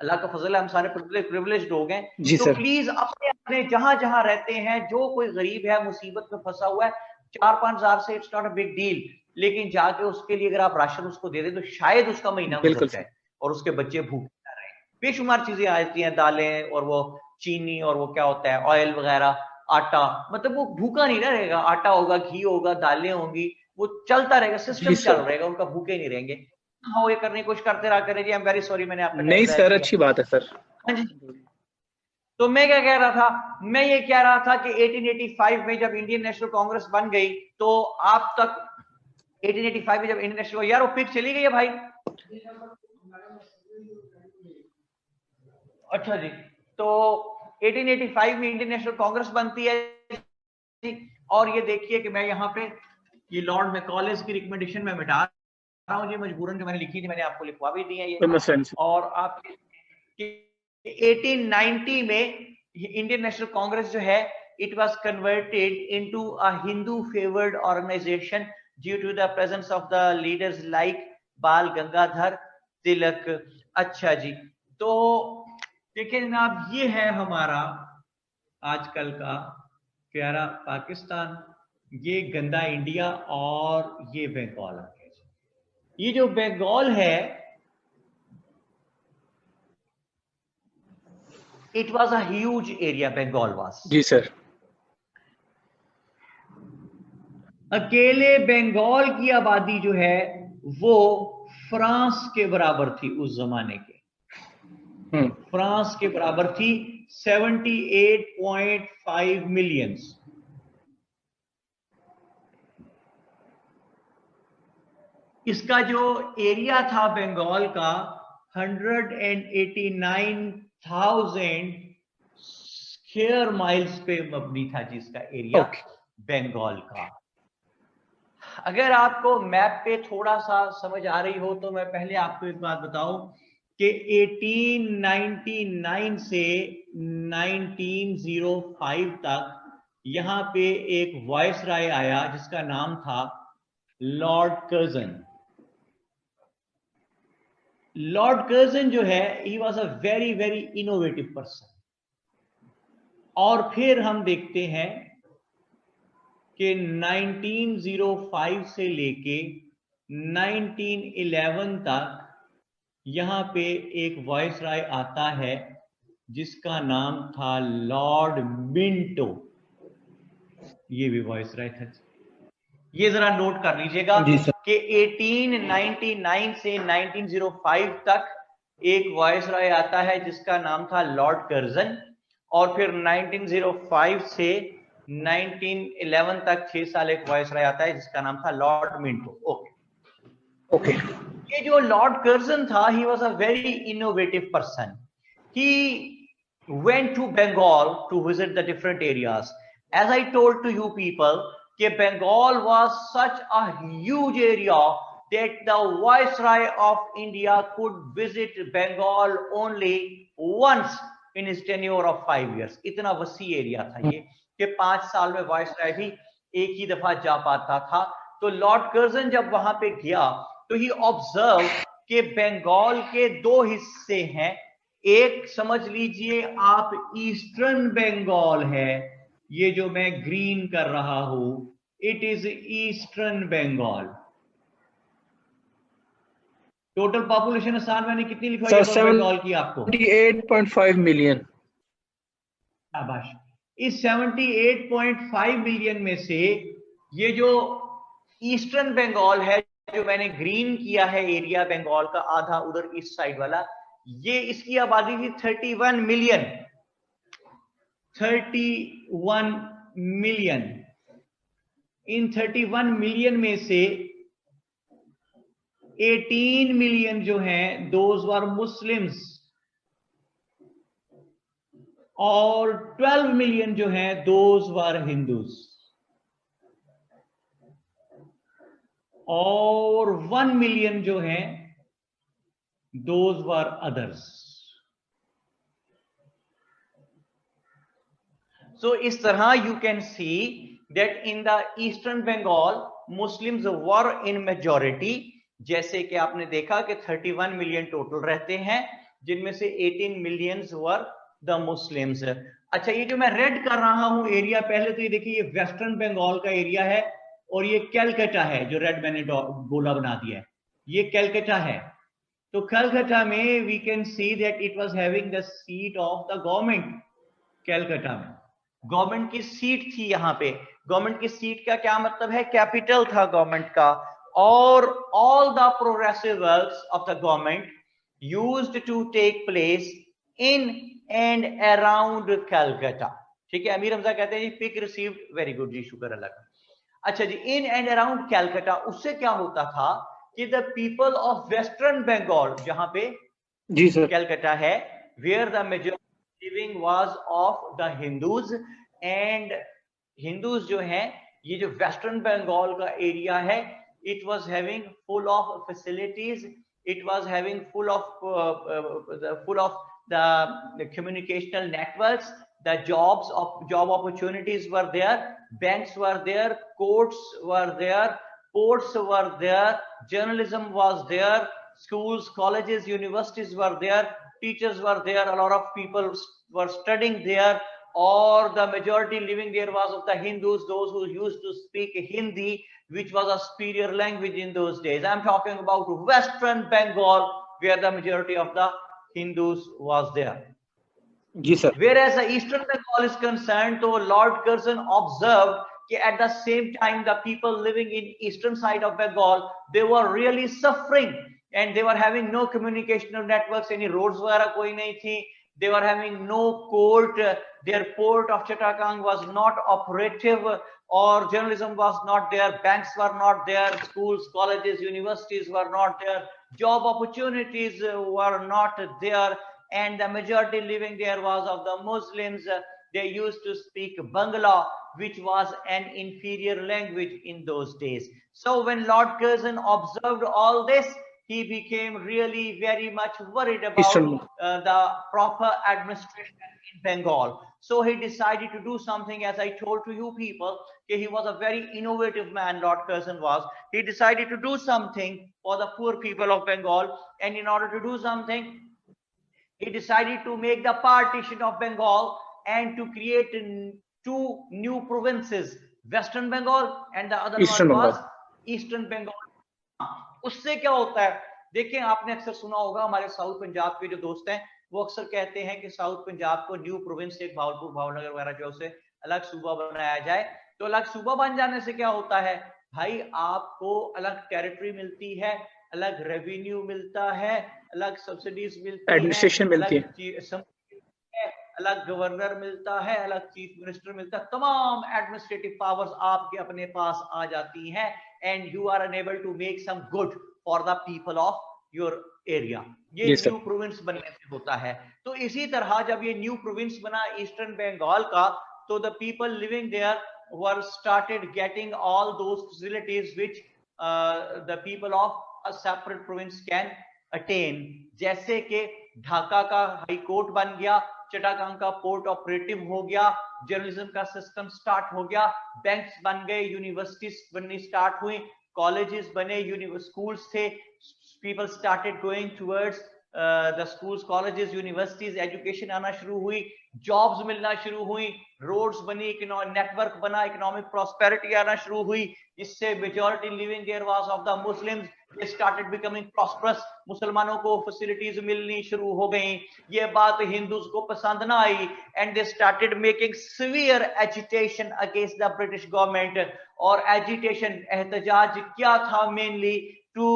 अल्लाह का फजल है, हम सारे प्रिविलेज्ड लोग हैं। तो प्लीज अपने अपने जहां जहां रहते हैं, जो कोई गरीब है, मुसीबत में फंसा हुआ है, 4-5 हजार से it's not a big deal, लेकिन जाके उसके लिए अगर आप राशन उसको दे दें तो शायद उसका महीना गुजर जाए और उसके बच्चे भूखे ना रहे। बेशुमार चीजें आती हैं, दालें और वो चीनी और वो क्या होता है ऑयल वगैरह, आटा, मतलब वो भूखा नहीं रहेगा। आटा होगा, घी होगा, दालें होंगी, वो चलता रहेगा, सिस्टम चल रहेगा, उनका भूखे नहीं रहेंगे। हाँ, ये करने की कोशिश करते रहा करें जी। आई एम वेरी सॉरी, मैंने आपका नहीं सर, अच्छी बात है सर। हाँ जी। तो मैं क्या कह रहा था? मैं ये कह रहा था कि 1885 में जब इंडियन नेशनल कांग्रेस बन गई, तो आप तक 1885 में जब इंडियन नेशनल, यार वो पिक चली गई है भाई। अच्छा जी, तो 1885 में इंडियन नेशनल कांग्रेस बनती है, और ये देखिए कि मैं यहाँ पे ये लॉर्ड मैकॉले की रिकमेंडेशन में मिटा रहा हूँ जी, मजबूरन, जो मैंने लिखी थी मैंने आपको लिखवा भी दी है ये। और आप 1890 में इंडियन नेशनल कांग्रेस जो है, it was converted into a Hindu favored organization due to the presence of the leaders like बाल गंगाधर तिलक। अच्छा जी, तो देखिए जनाब, ये है हमारा आजकल का प्यारा पाकिस्तान, ये गंदा इंडिया, और ये बंगाल आ गया। ये जो बंगाल है, it was a huge area, Bengal was। जी सर। अकेले बंगाल की आबादी जो है वो फ्रांस के बराबर थी उस जमाने के। फ्रांस के बराबर थी, 78.5 मिलियंस। इसका जो एरिया था बंगाल का 189,000 स्क्वायर माइल्स पे मबनी था, जिसका एरिया बंगाल का। अगर आपको मैप पे थोड़ा सा समझ आ रही हो तो मैं पहले आपको एक बात बताऊं कि 1899 से 1905 तक यहां पे एक वायसराय आया जिसका नाम था लॉर्ड कर्जन। लॉर्ड कर्जन जो है, he was a very very innovative person. और फिर हम देखते हैं कि 1905 से लेके 1911 तक यहां पे एक वायसराय आता है जिसका नाम था लॉर्ड मिंटो। ये भी वायसराय था। ये जरा नोट कर लीजिएगा कि 1899 से 1905 तक एक वायसराय आता है जिसका नाम था लॉर्ड कर्जन, और फिर 1905 से 1911 तक 6 साल एक वायसराय आता है जिसका नाम था लॉर्ड मिंटो। ओके। ये जो लॉर्ड कर्जन था, he was a very innovative person. He went to Bengal to visit the different areas. As I told to you people, that Bengal was such a huge area that the Viceroy of India could visit Bengal only once in his tenure of 5 years. इतना वसी area था ये कि 5 साल में viceroy भी एक ही दफा जा पाता था। तो लॉर्ड कर्जन जब वहां पे गया तो ही ऑब्जर्व कि बंगाल के 2 हिस्से हैं। एक समझ लीजिए आप ईस्टर्न बंगाल है, ये जो मैं ग्रीन कर रहा हूं, it is eastern Bengal. Total population साल मैंने कितनी लिखवाई है बंगाल की आपको? 78.5 मिलियन। शाबाश। इस 78.5 मिलियन में से ये जो ईस्टर्न बंगाल है, जो मैंने ग्रीन किया है एरिया बंगाल का, आधा उधर ईस्ट साइड वाला, ये इसकी आबादी थी 31 मिलियन। 31 मिलियन। इन 31 मिलियन में से 18 मिलियन जो हैं दोज वर मुस्लिम्स, और 12 मिलियन जो हैं दोज वर हिंदूज, और 1 मिलियन जो हैं those were others. So इस तरह you can see that in the eastern Bengal Muslims were in majority। जैसे कि आपने देखा कि 31 मिलियन टोटल रहते हैं, जिनमें से 18 मिलियंस वर द मुस्लिम्स। अच्छा, ये जो मैं रेड कर रहा हूं एरिया, पहले तो ये देखिए ये वेस्टर्न बंगाल का एरिया है और ये कैलकाटा है, जो रेड मैंने गोला बना दिया है, ये कैलकाटा है। तो कलकत्ता में we can see that it was having the seat of the government. Calcutta में गवर्नमेंट की सीट थी। यहाँ पे गवर्नमेंट की सीट का क्या मतलब है? कैपिटल था गवर्नमेंट का। और all the progressive works of the government used to take place in and around Calcutta. ठीक है, अमीर हमजा कहते हैं जी पिक रिसीव्ड, वेरी गुड जी, शुक्र अल्लाह का। अच्छा जी, इन एंड अराउंड कलकत्ता, उससे क्या होता था कि the people of western Bengal, जहां पे जी सर कलकत्ता है, where the majority living was of the Hindus, and Hindus जो हैं, ये जो वेस्टर्न बंगाल का एरिया है, it was having full of facilities, it was having full of the communicational networks, the job opportunities were there, banks were there, courts were there, ports were there, journalism was there, schools, colleges, universities were there, teachers were there, a lot of people were studying there, or the majority living there was of the Hindus, those who used to speak Hindi, which was a superior language in those days. I'm talking about Western Bengal, where the majority of the Hindus was there. जी sir. Whereas the Eastern Bengal is concerned, so Lord Curzon observed that at the same time the people living in eastern side of Bengal, they were really suffering and they were having no communication networks, any roads वगैरह कोई नहीं थी, They were having no court. Their port of Chittagong was not operative, or journalism was not there. Banks were not there. Schools, colleges, universities were not there. Job opportunities were not there. And the majority living there was of the Muslims. They used to speak Bangla, which was an inferior language in those days. So when Lord Curzon observed all this, he became really very much worried about the proper administration in Bengal. So he decided to do something, as I told to you people, he was a very innovative man, Lord Curzon was. He decided to do something for the poor people of Bengal. And in order to do something, he decided to make the partition of Bengal and to create two new provinces, Western Bengal and the other one was Eastern Bengal. उससे क्या होता है, देखें आपने अक्सर सुना होगा, हमारे साउथ पंजाब के जो दोस्त हैं वो अक्सर कहते हैं कि साउथ पंजाब को न्यू प्रोविंस, एक भावलपुर, भावनगर वगैरह जो उसे अलग सूबा बनाया जाए। तो अलग सूबा बन जाने से क्या होता है भाई, आपको अलग टेरिटरी मिलती है, अलग रेवेन्यू मिलता है, अलग सब्सिडीज मिलती है, एडमिनिस्ट्रेशन मिलती है, अलग गवर्नर मिलता है, अलग चीफ मिनिस्टर मिलता है, तमाम एडमिनिस्ट्रेटिव पावर्स आपके अपने पास आ जाती हैं, and you are enable to make some good for the people of your area. ये न्यू प्रोविंस बनने से होता है। तो इसी तरह जब ये न्यू प्रोविंस बना ईस्टर्न बंगाल का, तो the people living there were started getting all those facilities which the people of a separate province can attain. जैसे कि ढाका का हाई कोर्ट बन गया, चिटागांग का पोर्ट ऑपरेटिव हो गया, जर्नलिज्म का सिस्टम स्टार्ट हो गया, बैंक्स बन गए, यूनिवर्सिटीज बननी स्टार्ट हुई, कॉलेजेस बने, स्कूल्स थे, people started going towards the schools, colleges, universities, education आना शुरू हुई, jobs मिलना शुरू हुई, roads बनी, network बना, economic prosperity आना शुरू हुई, जिससे majority living there was of the Muslims, they started becoming prosperous, मुसलमानों को facilities मिलनी शुरू हो गई। ये बात हिंदूज को पसंद ना आई, and they started making severe agitation against the British government। और agitation, एहतजाज क्या था mainly to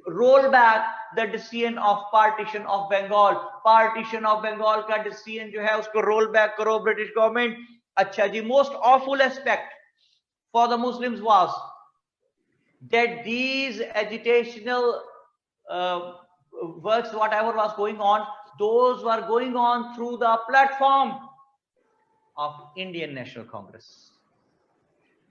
roll back the decision of partition of Bengal। partition of Bengal का decision जो है उसको roll back करो British government। अच्छा जी, most awful aspect for the Muslims was that these agitational works, whatever was going on, those were going on through the platform of Indian National Congress।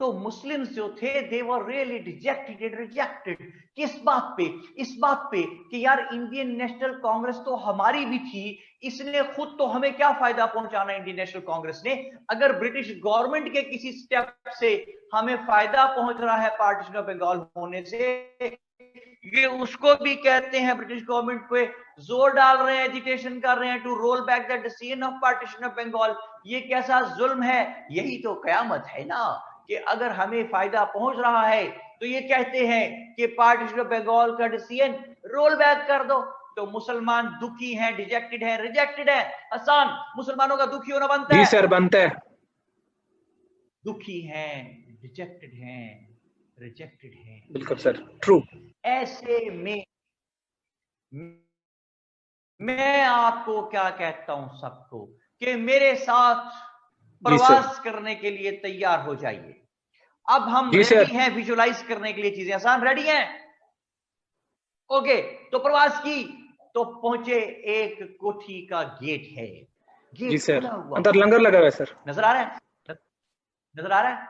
तो Muslims जो थे they were really dejected and rejected। किस बात पे? इस बात पे कि यार इंडियन नेशनल कांग्रेस तो हमारी भी थी, इसने खुद तो हमें क्या फायदा पहुंचाना इंडियन नेशनल कांग्रेस ने। अगर ब्रिटिश गवर्नमेंट के किसी स्टेप से हमें फायदा पहुंच रहा है पार्टीशन ऑफ बंगाल होने से, ये उसको भी कहते हैं ब्रिटिश गवर्नमेंट पे जोर डाल रहे हैं, एजिटेशन कर रहे हैं to roll back the decision of partition of Bengal. ये कैसा जुल्म है? यही तो कयामत है ना, कि अगर हमें फायदा पहुंच रहा है तो ये कहते हैं कि पार्टीशन ऑफ बंगाल का डिसीजन रोल बैक कर दो। तो मुसलमान दुखी हैं, डिजेक्टेड हैं, रिजेक्टेड हैं। हसन, मुसलमानों का दुखी होना बनता है? जी सर, बनता है। दुखी हैं, डिजेक्टेड हैं, रिजेक्टेड हैं। बिल्कुल सर, ट्रू। ऐसे में मैं आपको क्या कहता हूं सबको कि मेरे साथ प्रवास करने के लिए तैयार हो जाइए। अब हम रेडी हैं विजुलाइज करने के लिए चीजें। आसान, रेडी हैं? ओके, तो प्रवास की तो पहुंचे, एक कोठी का गेट है, गेट जी सर, अंदर लंगर लगा हुआ है सर। नजर आ रहा है? नजर आ रहा है?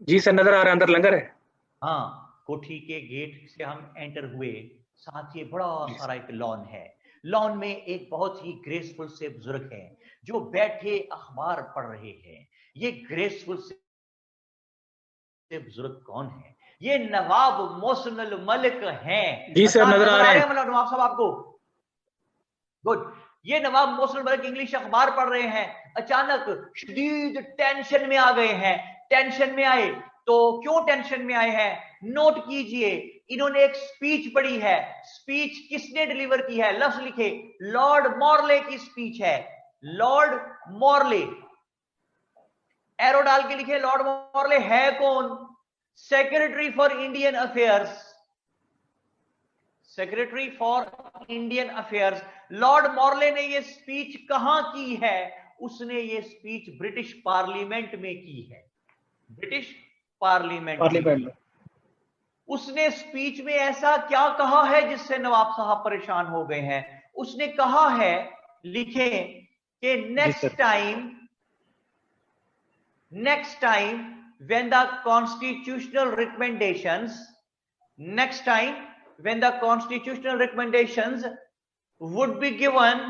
जी सर, नजर आ रहा है, अंदर लंगर है। हाँ, कोठी के गेट से हम एंटर हुए, साथ ही बड़ा सारा एक लॉन है। लॉन में एक बहुत ही ग्रेसफुल से बुजुर्ग हैं जो बैठे अखबार पढ़ रहे हैं। ये ग्रेसफुल से बुजुर्ग कौन है? ये नवाब मोहसिन अल मलिक हैं। जी सर, नजर आ रहे हैं नवाब साहब आपको? गुड। ये नवाब मोहसिन अल मलिक इंग्लिश अखबार पढ़ रहे हैं, अचानक शदीद टेंशन में आ गए हैं। टेंशन में आए तो क्यों टेंशन में आए हैं? नोट कीजिए, इन्होंने एक स्पीच पढ़ी है। स्पीच किसने डिलीवर की है? लफ्ज लिखे, लॉर्ड मॉर्ले की स्पीच है। लॉर्ड मॉर्ले, एरो डाल के लिखे, लॉर्ड मॉर्ले है कौन? Secretary for Indian affairs. Secretary for Indian affairs. Lord Morley ने ये स्पीच कहां की है? उसने ये स्पीच ब्रिटिश पार्लियामेंट में की है, ब्रिटिश पार्लियामेंट में। उसने स्पीच में ऐसा क्या कहा है जिससे नवाब साहब परेशान हो गए हैं? उसने कहा है, लिखे कि next time when the constitutional recommendations would be given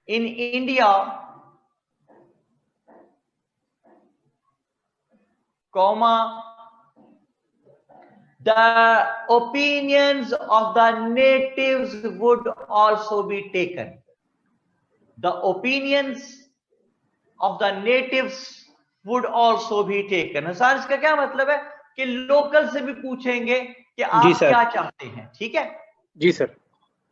in India, the opinions of the natives would also be taken. The opinions of the natives would also be taken. Hasan, इसका क्या मतलब है कि लोकल से भी पूछेंगे कि आप क्या चाहते हैं, ठीक है जी सर।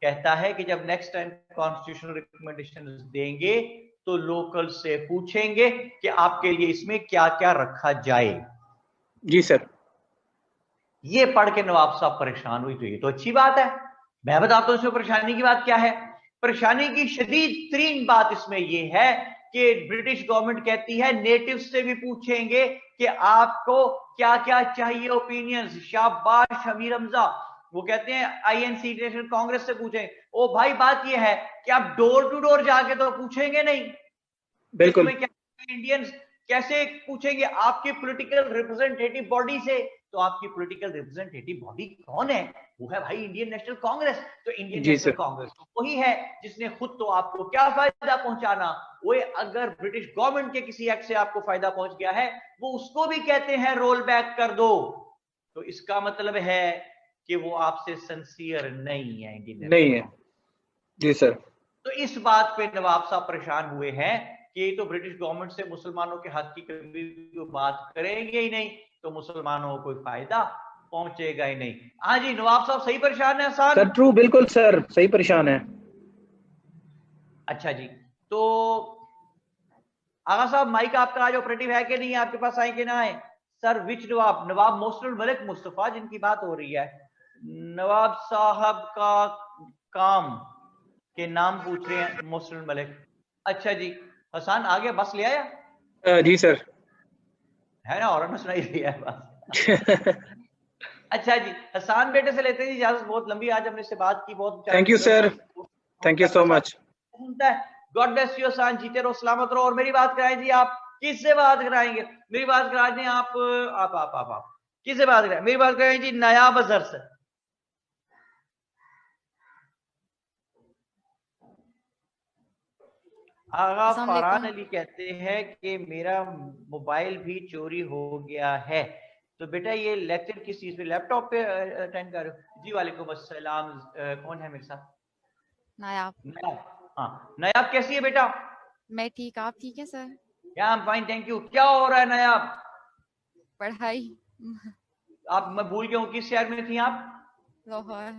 कहता है कि जब नेक्स्ट टाइम कॉन्स्टिट्यूशनल रिकमेंडेशन देंगे तो लोकल से पूछेंगे कि आपके लिए इसमें क्या क्या रखा जाए। जी सर। ये पढ़ के नवाब साहब परेशान हुई, तो ये तो अच्छी बात है। मैं बताता हूं इसमें परेशानी की बात क्या है। परेशानी की शदीद तरीन बात इसमें यह है कि ब्रिटिश गवर्नमेंट कहती है नेटिव से भी पूछेंगे कि आपको क्या क्या चाहिए ओपिनियंस। शाबाश अमीर हमजा। वो कहते हैं आईएनसी इंटरनेशनल कांग्रेस से पूछें। ओ भाई बात यह है कि आप डोर टू डोर जाके तो पूछेंगे नहीं, बिल्कुल। इंडियंस कैसे पूछेंगे? आपके पॉलिटिकल रिप्रेजेंटेटिव बॉडी से। तो आपकी पॉलिटिकल रिप्रेजेंटेटिव बॉडी कौन है? वो है भाई इंडियन नेशनल कांग्रेस। तो इंडियन नेशनल कांग्रेस तो वही है जिसने खुद तो आपको क्या फायदा पहुंचाना। वो अगर ब्रिटिश गवर्नमेंट के किसी एक्ट से आपको फायदा पहुंच गया है, वो उसको भी कहते हैं रोल बैक कर दो। तो इसका मतलब है कि वो आपसे सिंसियर नहीं है, इंडियन नहीं है। जी सर। तो इस बात पे नवाब साहब परेशान हुए हैं कि तो ब्रिटिश गवर्नमेंट से मुसलमानों के हक की कभी बात करेंगे ही नहीं, तो मुसलमानों को कोई फायदा पहुंचेगा ही नहीं। हाँ जी, नवाब साहब सही परेशान है हसन? सर ट्रू, बिल्कुल सर, सही परेशान है। अच्छा जी, तो आगा साहब माइक आपका आज ऑपरेटिव है कि नहीं? आपके पास आए कि ना आए? सर विच नवाब? नवाब मोहसिनुल मलिक मुस्तफा जिनकी बात हो रही है, नवाब साहब का काम के नाम पूछ रहे हैं मोहसिनुल मलिक। अच्छा जी, हसन आ गया, बस ले आया? जी सर। है ना, और सुनाई दिया है बस। अच्छा जी, हसन बेटे से लेते हैं इजाजत। बहुत लंबी आज हमने से बात की, बहुत thank you sir, thank you so much. God bless you Hasan, जीते रहो, सलामत रहो। और मेरी बात कराएं जी, आप किससे बात कराएंगे? मेरी बात करा दें आप किससे बात कराएं? मेरी बात कराएं जी नायाब अजहर से। आगा फरहान अली कहते हैं कि मेरा मोबाइल भी चोरी हो गया है। तो बेटा ये लेक्चर किस चीज पे, लैपटॉप पे अटेंड कर रहे हो? जी वालेकुम अस्सलाम। कौन है मेरे साथ? नायाब। हाँ नायाब, कैसी है बेटा? मैं ठीक, आप ठीक है सर? या फाइन थैंक यू। क्या हो रहा है नायाब? पढ़ाई। आप, मैं भूल गया हूँ, किस शहर में थी आप? लाहौर।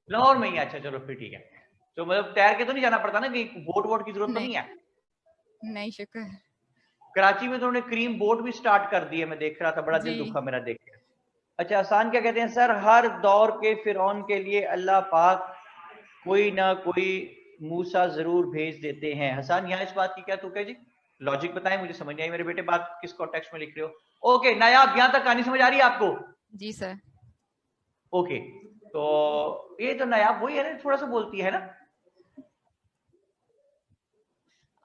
लाहौर में ही? अच्छा चलो फिर ठीक है। तो मतलब तैर के तो नहीं जाना पड़ता ना, कि बोट की जरूरत तो नहीं है? नहीं शुक्र। कराची में तो उन्होंने क्रीम बोट भी स्टार्ट कर दी है, मैं देख रहा था, बड़ा दिल दुखा मेरा देख के। अच्छा हसन क्या कहते हैं? सर हर दौर के फिरौन के लिए अल्लाह पाक कोई ना कोई मूसा जरूर भेज देते हैं। हसन यहाँ इस बात की क्या तू कह जी, लॉजिक बताएं, मुझे समझ नहीं आई मेरे बेटे बात किस कॉन्टेक्स्ट में लिख रहे हो। ओके नायाब, यहाँ तक कहानी समझ आ रही है आपको? जी सर। ओके, तो ये तो नायाब वही है ना, थोड़ा सा बोलती है ना?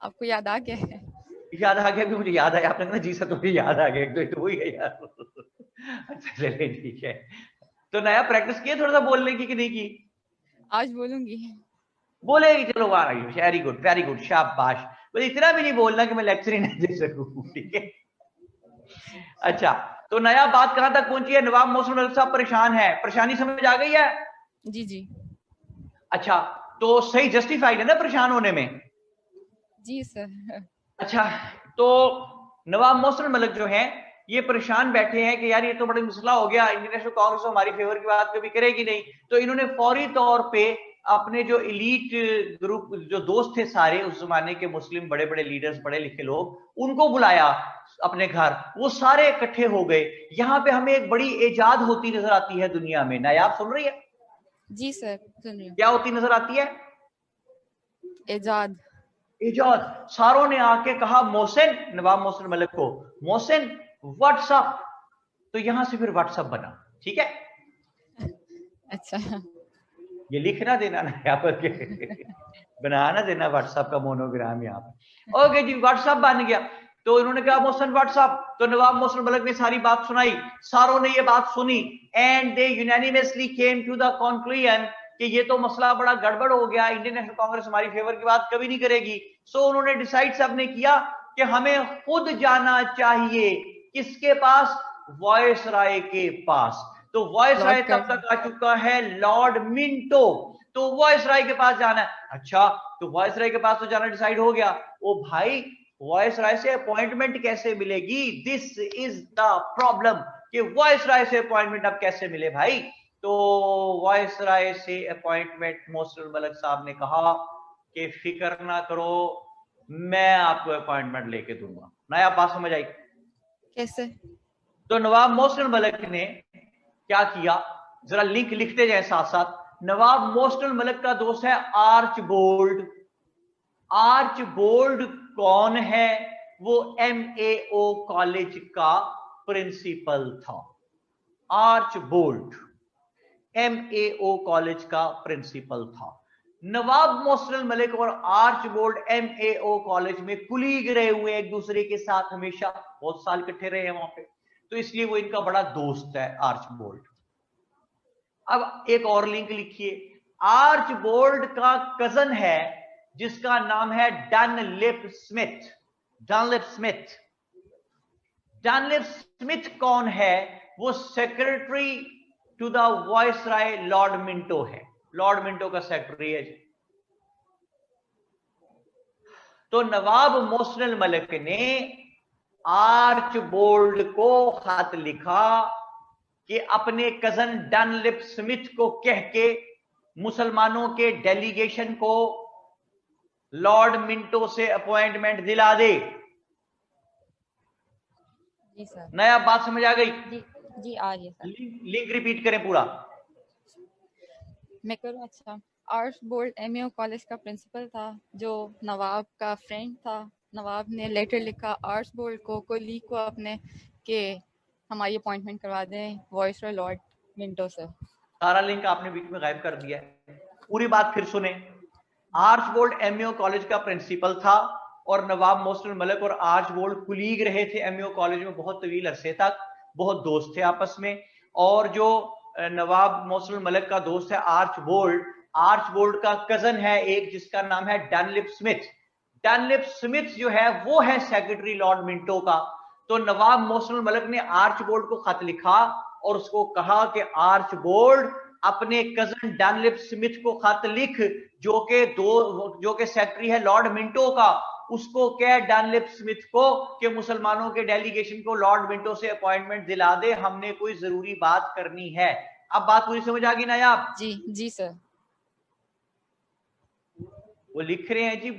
आपको याद आ गया है? याद आ गया भी, मुझे याद आया। आपने कहा जी सर तुम्हें याद आ गया, तो वही है यार। अच्छा चलिए ठीक है। तो नया प्रैक्टिस किया थोड़ा सा बोलने की कि नहीं की? आज बोलूंगी। बोलेगी, चलो वेरी गुड शाबाश। बस इतना भी नहीं बोलना कि मैं लेक्चर ही नहीं दे सकूं, ठीक है? अच्छा, तो नया बात कहां तक पहुंची है? नवाब मोहसिनुल मलिक साहब परेशान है, परेशानी समझ आ गई है? जी जी। अच्छा, तो सही जस्टिफाइड है ना परेशान होने में? जी सर। अच्छा, तो नवाब मोहसिनुल मलिक जो है ये परेशान बैठे हैं कि यार ये तो बड़ा मसला हो गया, इंडियन नेशनल कांग्रेस हमारी फेवर की बात कभी करेगी नहीं। तो इन्होंने फौरी तौर पे अपने जो इलीट ग्रुप जो दोस्त थे सारे उस जमाने के मुस्लिम बड़े बड़े लीडर्स, पढ़े लिखे लोग, उनको बुलाया अपने घर, वो सारे इकट्ठे हो गए। यहाँ पे हमें एक बड़ी इजाद होती नजर आती है दुनिया में। नायाब सुन रही है? जी सर सुन रही हूँ। क्या होती नजर आती है? इजाद। इजाद। सारों ने आके कहा मोहसिन, नवाब मोहसिन मलिक को, मोहसिन व्हाट्सअप। तो यहां से फिर व्हाट्सअप बना। ठीक है, अच्छा ये लिखना देना ना यहाँ पर बनाना देना व्हाट्सएप का मोनोग्राम यहाँ पर। ओके जी, व्हाट्सएप बन गया। तो इन्होंने कहा मोहसिन व्हाट्सएप। तो नवाब मोहसिन मलिक ने सारी बात सुनाई, सारों ने ये बात सुनी, and they unanimously came to the conclusion कि ये तो मसला बड़ा गड़बड़ हो गया, इंडियन नेशनल कांग्रेस हमारी फेवर की बात कभी नहीं करेगी। सो उन्होंने डिसाइड सबने किया कि हमें खुद जाना चाहिए किसके पास? वॉइस राय के पास। तो वॉइस राय तब तक आ चुका है लॉर्ड मिंटो, तो वॉइस राय के पास जाना है। अच्छा, तो वॉइस राय के पास तो जाना डिसाइड हो गया। ओ भाई, वॉइस राय से अपॉइंटमेंट कैसे मिलेगी? दिस इज द प्रॉब्लम कि वॉइस राय से अपॉइंटमेंट अब कैसे मिले भाई। तो वॉइस राय से अपॉइंटमेंट मोहसिन मलिक साहब ने कहा कि फिक्र ना करो, मैं आपको अपॉइंटमेंट लेके दूंगा। नया बात समझ आई? कैसे? तो नवाब मोहसिन मलिक ने क्या किया, जरा लिंक लिखते जाए साथ साथ। नवाब मोहसिन मलिक का दोस्त है आर्चबोल्ड। आर्चबोल्ड कौन है? वो MAO कॉलेज का प्रिंसिपल था। आर्चबोल्ड MAO कॉलेज का प्रिंसिपल था। नवाब मोहसिन मलिक और आर्चबोल्ड MAO कॉलेज में कुलीग रहे हुए, एक दूसरे के साथ हमेशा बहुत साल इकट्ठे रहे हैं वहां पे, तो इसलिए वो इनका बड़ा दोस्त है आर्चबोल्ड। अब एक और लिंक लिखिए, आर्चबोल्ड का कजन है जिसका नाम है Dunlop Smith. Dunlop Smith. Dunlop Smith कौन है? वो secretary to the viceroy Lord Minto है। लॉर्ड मिंटो का सेक्रेटरी है जी। तो नवाब मोहसिन मलिक ने आर्चबोल्ड को खत लिखा कि अपने कजन डनलिप स्मिथ को कह के मुसलमानों के डेलीगेशन को लॉर्ड मिंटो से अपॉइंटमेंट दिला दे। जी सर। नया बात समझ आ गई? जी आ रही है सर। लिंक रिपीट करें पूरा। मैं करूँ? अच्छा, आर्चबोल्ड MAO कॉलेज का प्रिंसिपल था जो नवाब का फ्रेंड था। नवाब ने लेटर लिखा आर्चबोल्ड को, कोलीग को अपने, कि हमारी अपॉइंटमेंट करवा दें वॉइसरॉय लॉर्ड मिंटो से। सारा लिंक आपने बीच में गायब कर दिया है, पूरी बात फिर सुने। आर्चबोल्ड MAO कॉलेज का प्रिंसिपल था और नवाब मोहसिन मलिक और आर्चबोल्ड कुलीग रहे थे MAO कॉलेज में बहुत तवील अरसे तक, बहुत दोस्त थे आपस में। और जो नवाब मोहसिन मलिक का दोस्त है आर्चबोल्ड, आर्चबोल्ड का कजन है एक जिसका नाम है डनलिप स्मिथ। डनलिप स्मिथ जो है वो है सेक्रेटरी लॉर्ड मिंटो का। तो नवाब मोहसिन मलिक ने आर्चबोल्ड को खत लिखा और उसको कहा कि आर्चबोल्ड अपने कजन डनलिप स्मिथ को खत लिख, जो के सेक्रेटरी है लॉर्ड मिंटो का, उसको कह डनलिप स्मिथ को कि मुसलमानों के डेलीगेशन को लॉर्ड मिंटो से अपॉइंटमेंट दिला दे, हमने कोई जरूरी बात करनी है। अब बात पूरी समझ आ गई नायाब? जी सर। वो लिख रहे हैं जी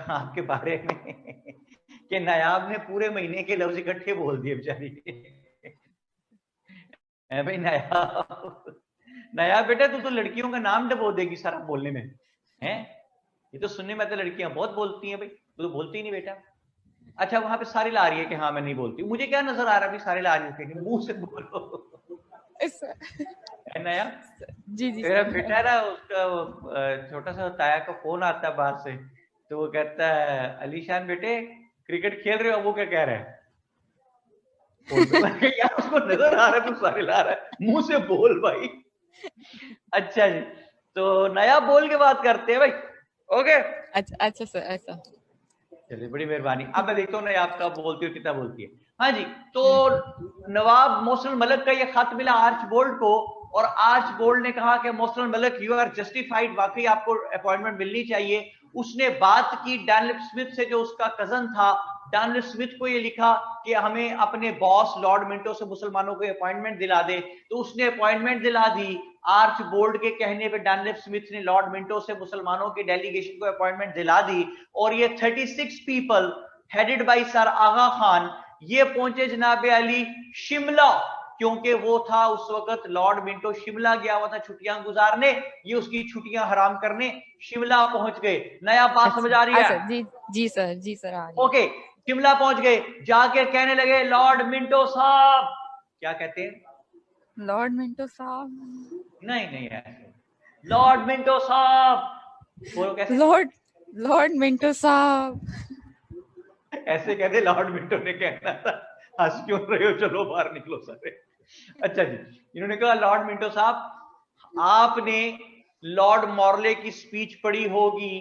आपके बारे में कि नायाब ने पूरे महीने के लफ्ज इकट्ठे बोल दिए बेचारी। भाई नायाब बेटा, तू तो लड़कियों का नाम डबो देगी सारा बोलने में है। ये तो सुनने में तो लड़कियां बहुत बोलती हैं भाई, तू तो बोलती ही नहीं बेटा। अच्छा, वहां पे सारी ला रही है कि हाँ मैं नहीं बोलती। मुझे क्या नजर आ रहा है सारे ला रही है, मुंह से बोलो नया। जी मेरा बेटा ना, उसका छोटा सा ताया का फोन आता है बाहर से, तो वो कहता है अलीशान बेटे क्रिकेट खेल रहे हो? वो क्या कह रहा है? यार उसको नजर आ रहा है तू सारे ला रहा है, मुंह से बोल भाई। अच्छा जी, तो नया बोल के बात करते हैं भाई। ओके अच्छा सर, ऐसा। चलिए, बड़ी मेहरबानी। अब मैं देखता हूँ नया आपका बोलती हो कितना बोलती है। हाँ जी, तो नवाब मोहसिन मलिक का ये खत मिला आर्चबोल्ड को और आर्चबोल्ड ने कहा कि Mohsin Malik you are justified, वाकई आपको अपॉइंटमेंट मिलनी चाहिए। उसने बात की डनलिप स्मिथ से जो उसका कजन था। डैनियल स्मिथ को ये लिखा कि हमें अपने बॉस लॉर्ड मिंटो से मुसलमानों को अपॉइंटमेंट दिला दे, तो उसने अपॉइंटमेंट दिला दी। आर्च बोल्ड के कहने पे डैनियल स्मिथ ने लॉर्ड मिंटो से मुसलमानों के डेलीगेशन को अपॉइंटमेंट दिला दी, और ये 36 पीपल हेडेड बाय सर आगा खान ये पहुंचे जनाब अली शिमला, क्योंकि वो था उस वक्त लॉर्ड मिंटो शिमला गया हुआ था छुट्टियां गुजारने, ये उसकी छुट्टियां हराम करने शिमला पहुंच गए। नया बात समझ आ रही है? जी सर, जी सर आ रही है। ओके, शिमला पहुंच गए, जाके कहने लगे लॉर्ड मिंटो साहब, क्या कहते हैं? लॉर्ड मिंटो साहब नहीं नहीं ऐसे, लॉर्ड मिंटो साहब बोलो कैसे? लॉर्ड मिंटो साहब ऐसे कहते लॉर्ड मिंटो ने कहना था, हंस क्यों रहे हो, चलो बाहर निकलो सारे। अच्छा जी, इन्होंने कहा लॉर्ड मिंटो साहब आपने लॉर्ड मॉर्ले की स्पीच पढ़ी होगी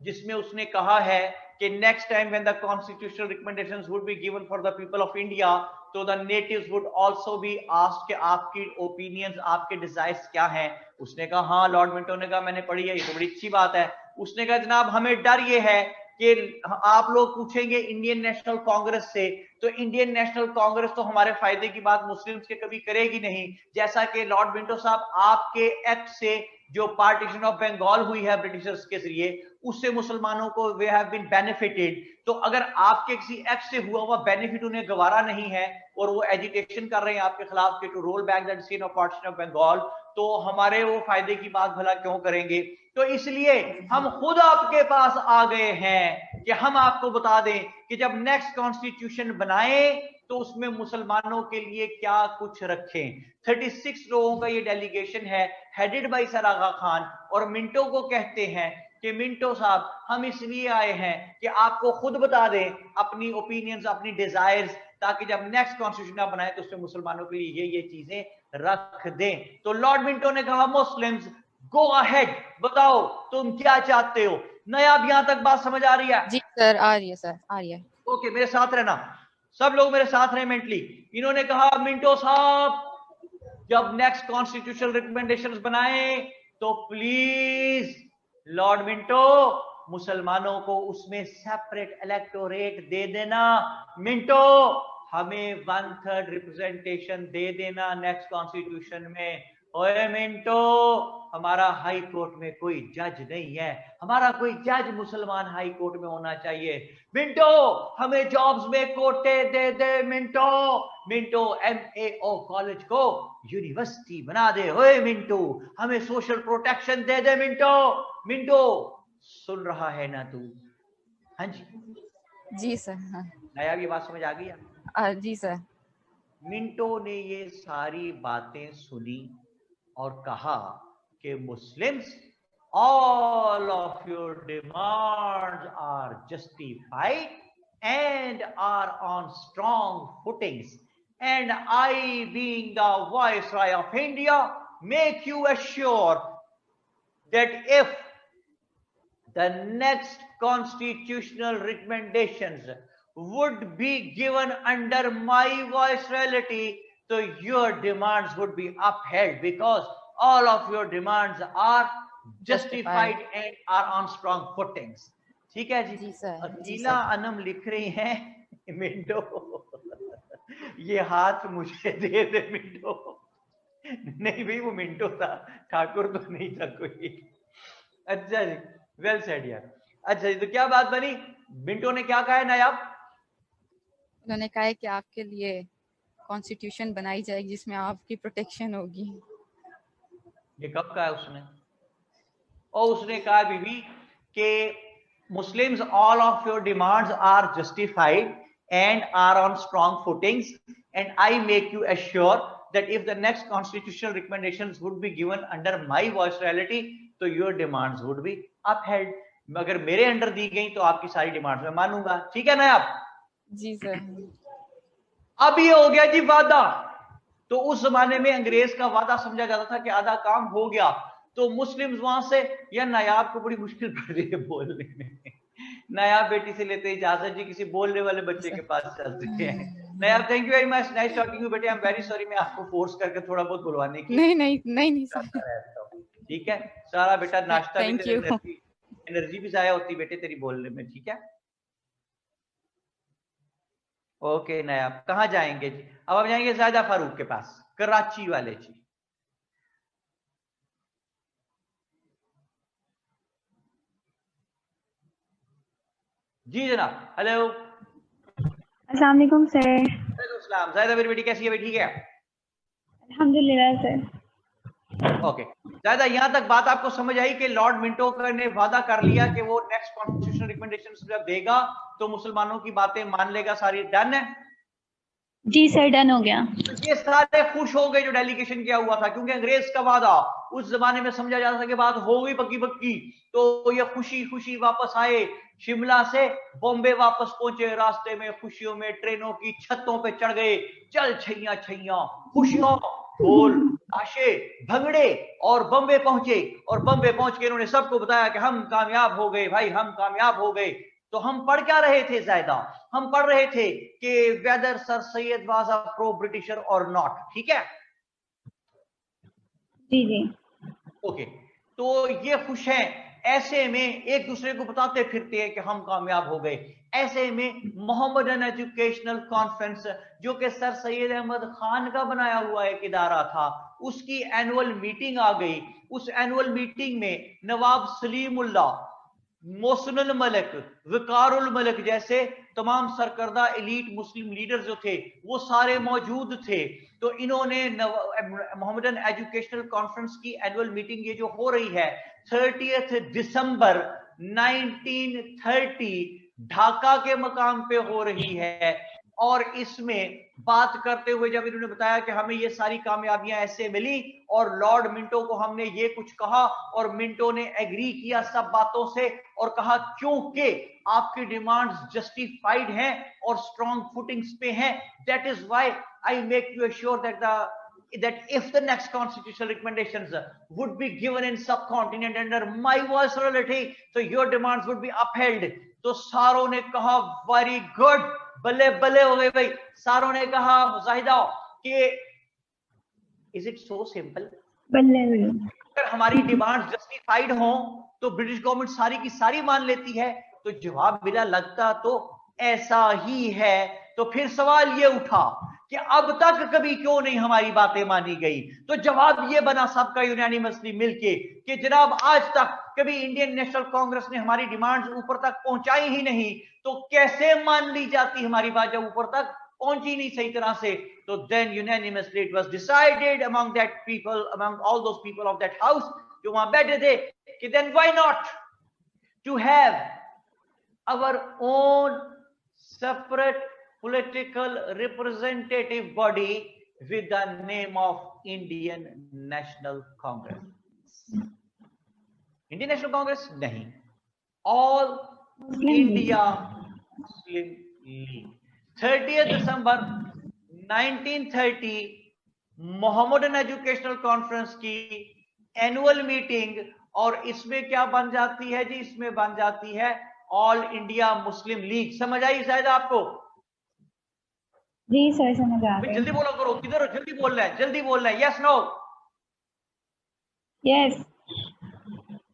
जिसमें उसने कहा है कि next time when the constitutional recommendations would be given for the people of India तो the natives would also be asked कि आपकी ओपिनियंस, आपके डिजायर्स क्या हैं। उसने कहा हाँ, लॉर्ड मिंटो ने कहा मैंने पढ़ी है, ये तो बड़ी अच्छी बात है। उसने कहा जनाब हमें डर ये है कि आप लोग पूछेंगे इंडियन नेशनल कांग्रेस से, तो इंडियन नेशनल कांग्रेस तो हमारे फायदे की बात मुस्लिम्स के कभी करेगी नहीं, जैसा कि लॉर्ड मिंटो साहब आपके एक्ट से जो पार्टीशन ऑफ बंगाल हुई है ब्रिटिशर्स के जरिए, उससे मुसलमानों को वे हैव बीन बेनिफिटेड। तो अगर आपके किसी एक्ट से हुआ हुआ बेनिफिट उन्हें गवारा नहीं है और वो एजिटेशन कर रहे हैं आपके खिलाफ कि to roll back the decision of partition of Bengal, तो हमारे वो फायदे की बात भला क्यों करेंगे। तो इसलिए हम खुद आपके पास आ गए हैं कि हम आपको बता दें कि जब नेक्स्ट कॉन्स्टिट्यूशन बनाए तो उसमें मुसलमानों के लिए क्या कुछ रखें। 36 लोगों का ये डेलीगेशन है हेडेड बाय सर आगा खान, और मिंटो को कहते हैं कि मिंटो साहब हम इसलिए आए हैं कि आपको खुद बता दें अपनी ओपिनियंस, अपनी डिजायर्स, ताकि जब नेक्स्ट कॉन्स्टिट्यूशन आप बनाए तो उसमें मुसलमानों के लिए ये चीजें रख दें। तो लॉर्ड मिंटो ने कहा मुस्लिम्स गो अहेड, बताओ तुम क्या चाहते हो। नया अब यहां तक बात समझ आ रही है? जी सर आ रही है, सर आ रही है। ओके, मेरे साथ रहना, सब लोग मेरे साथ रहे मेंटली। इन्होंने कहा मिंटो साहब जब नेक्स्ट कॉन्स्टिट्यूशनल रिकमेंडेशंस बनाए तो प्लीज लॉर्ड मिंटो मुसलमानों को उसमें सेपरेट इलेक्टोरेट दे देना, मिंटो हमें 1/3 रिप्रेजेंटेशन दे देना नेक्स्ट कॉन्स्टिट्यूशन में। ओए मिंटो हमारा हाई कोर्ट में कोई जज नहीं है, हमारा कोई जज मुसलमान हाई कोर्ट में होना चाहिए। मिंटो हमें जॉब्स में कोटे दे दे, मिंटो मिंटो MAO कॉलेज को यूनिवर्सिटी बना दे। ओए मिंटो हमें सोशल प्रोटेक्शन दे दे, मिंटो मिंटो सुन रहा है ना तू? हाँ जी सर। हाँ नया भी बात समझ आ गई? जी सर। मिंटो ने ये सारी बातें सुनी और कहा कि Muslims all of your demands are justified and are on strong footings, and I being the Viceroy of India make you assure that if the next constitutional recommendations would be given under my viceroyalty, so your demands would be upheld because all of your demands are justified and are on strong footings. ठीक है जी sir. Akila Anam लिख रही हैं Minto ये हाथ मुझे दे दे Minto. नहीं भाई वो मिंटो था, ठाकुर तो नहीं था कोई। अच्छा जी, वेल सेड यार। अच्छा जी, तो क्या बात बनी? मिंटो ने क्या कहा है नायाब? उन्होंने कहा है कि आपके लिए कॉन्स्टिट्यूशन बनाई जाएगी जिसमें आपकी प्रोटेक्शन होगी। ये कब कहा है उसने? और उसने कहा बीबी कि Muslims all of your demands are justified and are on strong footings, and I make you assure that if the next constitutional recommendations would be given under my viceroyalty, so your demands would be upheld. अगर मेरे under the गई तो आपकी सारी demands मैं मानूंगा। ठीक है ना आप? जी सर। अब ये हो गया जी वादा। तो उस जमाने में अंग्रेज का वादा समझा जाता था कि आधा काम हो गया, तो मुस्लिम्स वहां से, या नायाब को बड़ी मुश्किल पड़ रही है बोलने में। नायाब बेटी से लेते इजाजत जी, किसी बोलने वाले बच्चे के पास चलते हैं। Nayab thank you very much, nice talking you बेटे। आई एम वेरी सॉरी मैं आपको फोर्स करके थोड़ा बहुत बुलवाने की। नहीं सर। ठीक है सारा बेटा, नाश्ता भी एनर्जी भी जाया होती बेटे तेरी बोलने में। ठीक है ओके नायाब, कहाँ जाएंगे जी? अब आप जाएंगे जायदा फारूक के पास, कराची वाले जी। जी जनाब, हेलो। अस्सलाम वालेकुम सर। वालेकुम, जायदा मेरी बेटी कैसी है? ठीक है अल्हम्दुलिल्लाह सर। ओके जायदा, यहां तक बात आपको समझ आई कि लॉर्ड मिंटो ने वादा कर लिया कि वो नेक्स्ट कॉन्स्टिट्यूशनल रिकमेंडेशंस जब देगा तो मुसलमानों की बातें मान लेगा सारी? डन है जी सर, डन हो गया। तो ये सारे खुश हो गए जो डेलीगेशन किया हुआ था, क्योंकि अंग्रेज का वादा उस जमाने में समझा जाता था कि बात हो गई पक्की पक्की, तो ये खुशी खुशी वापस आए शिमला से, बॉम्बे वापस पहुंचे, रास्ते में खुशियों में ट्रेनों की छतों पे चढ़ गए, चल छैया छैया, खुशियों, ढोल ताशे भंगड़े, और बॉम्बे पहुंचे। और बॉम्बे पहुंच के इन्होंने सबको बताया कि हम कामयाब हो गए भाई, हम कामयाब हो गए। तो हम पढ़ क्या रहे थे जायदा? हम पढ़ रहे थे कि whether sir Syed was a pro britisher और नॉट, ठीक है? जी जी ओके, तो ये खुश हैं, ऐसे में एक दूसरे को बताते फिरते हैं कि हम कामयाब हो गए। ऐसे में मोहम्मदन एजुकेशनल कॉन्फ्रेंस, जो कि सर सैयद अहमद खान का बनाया हुआ एक इदारा था, उसकी एनुअल मीटिंग आ गई। उस एनुअल मीटिंग में नवाब सलीमुल्लाह, मोहसिनुल मलिक, विकारुल मलिक जैसे तमाम सरकर्दा एलीट मुस्लिम लीडर्स जो थे वो सारे मौजूद थे। तो इन्होंने मोहम्मदन एजुकेशनल कॉन्फ्रेंस की एनुअल मीटिंग ये जो हो रही है 30 दिसंबर 1930 ढाका के मकाम पे हो रही है। और इसमें बात करते हुए जब इन्होंने बताया कि हमें ये सारी कामयाबियां ऐसे मिली और लॉर्ड मिंटो को हमने ये कुछ कहा, और मिंटो ने एग्री किया सब बातों से और कहा क्योंकि आपकी डिमांड्स जस्टिफाइड हैं और स्ट्रॉन्ग फुटिंग्स पे हैं, that is why I make you assure that if the next constitutional recommendations would be given in subcontinent under my viceroyalty, so your demands would be upheld. तो सारों ने कहा very good, बल्ले बल्ले हो गए भाई। सारों ने कहा जाहिदा कि इज इट सो सिंपल, बल्ले अगर हमारी डिमांड जस्टिफाइड हो तो ब्रिटिश गवर्नमेंट सारी की सारी मान लेती है। तो जवाब मिला लगता तो ऐसा ही है। तो फिर सवाल ये उठा कि अब तक कभी क्यों नहीं हमारी बातें मानी गई? तो जवाब ये बना सबका यूनानिमसली मिलके कि जनाब आज तक कभी इंडियन नेशनल कांग्रेस ने हमारी डिमांड्स ऊपर तक पहुंचाई ही नहीं, तो कैसे मान ली जाती हमारी बात जब ऊपर तक पहुंची नहीं सही तरह से? तो then unanimously it was decided among that people, among all those people of that house, जो वहां बैठे थे, कि then why not to have our own separate political representative body with the name of Indian National Congress. Indian National Congress नहीं, All India Muslim League। 30 दिसंबर 1930 Mohammedan educational conference की annual meeting, और इसमें क्या बन जाती है जी? इसमें बन जाती है ऑल इंडिया मुस्लिम लीग। समझ आई शायद आपको? जी सर, समझ आ गया। जल्दी बोलो करो, किधर जल्दी बोल रहे हैं, जल्दी बोल रहे हैं, यस नो? यस।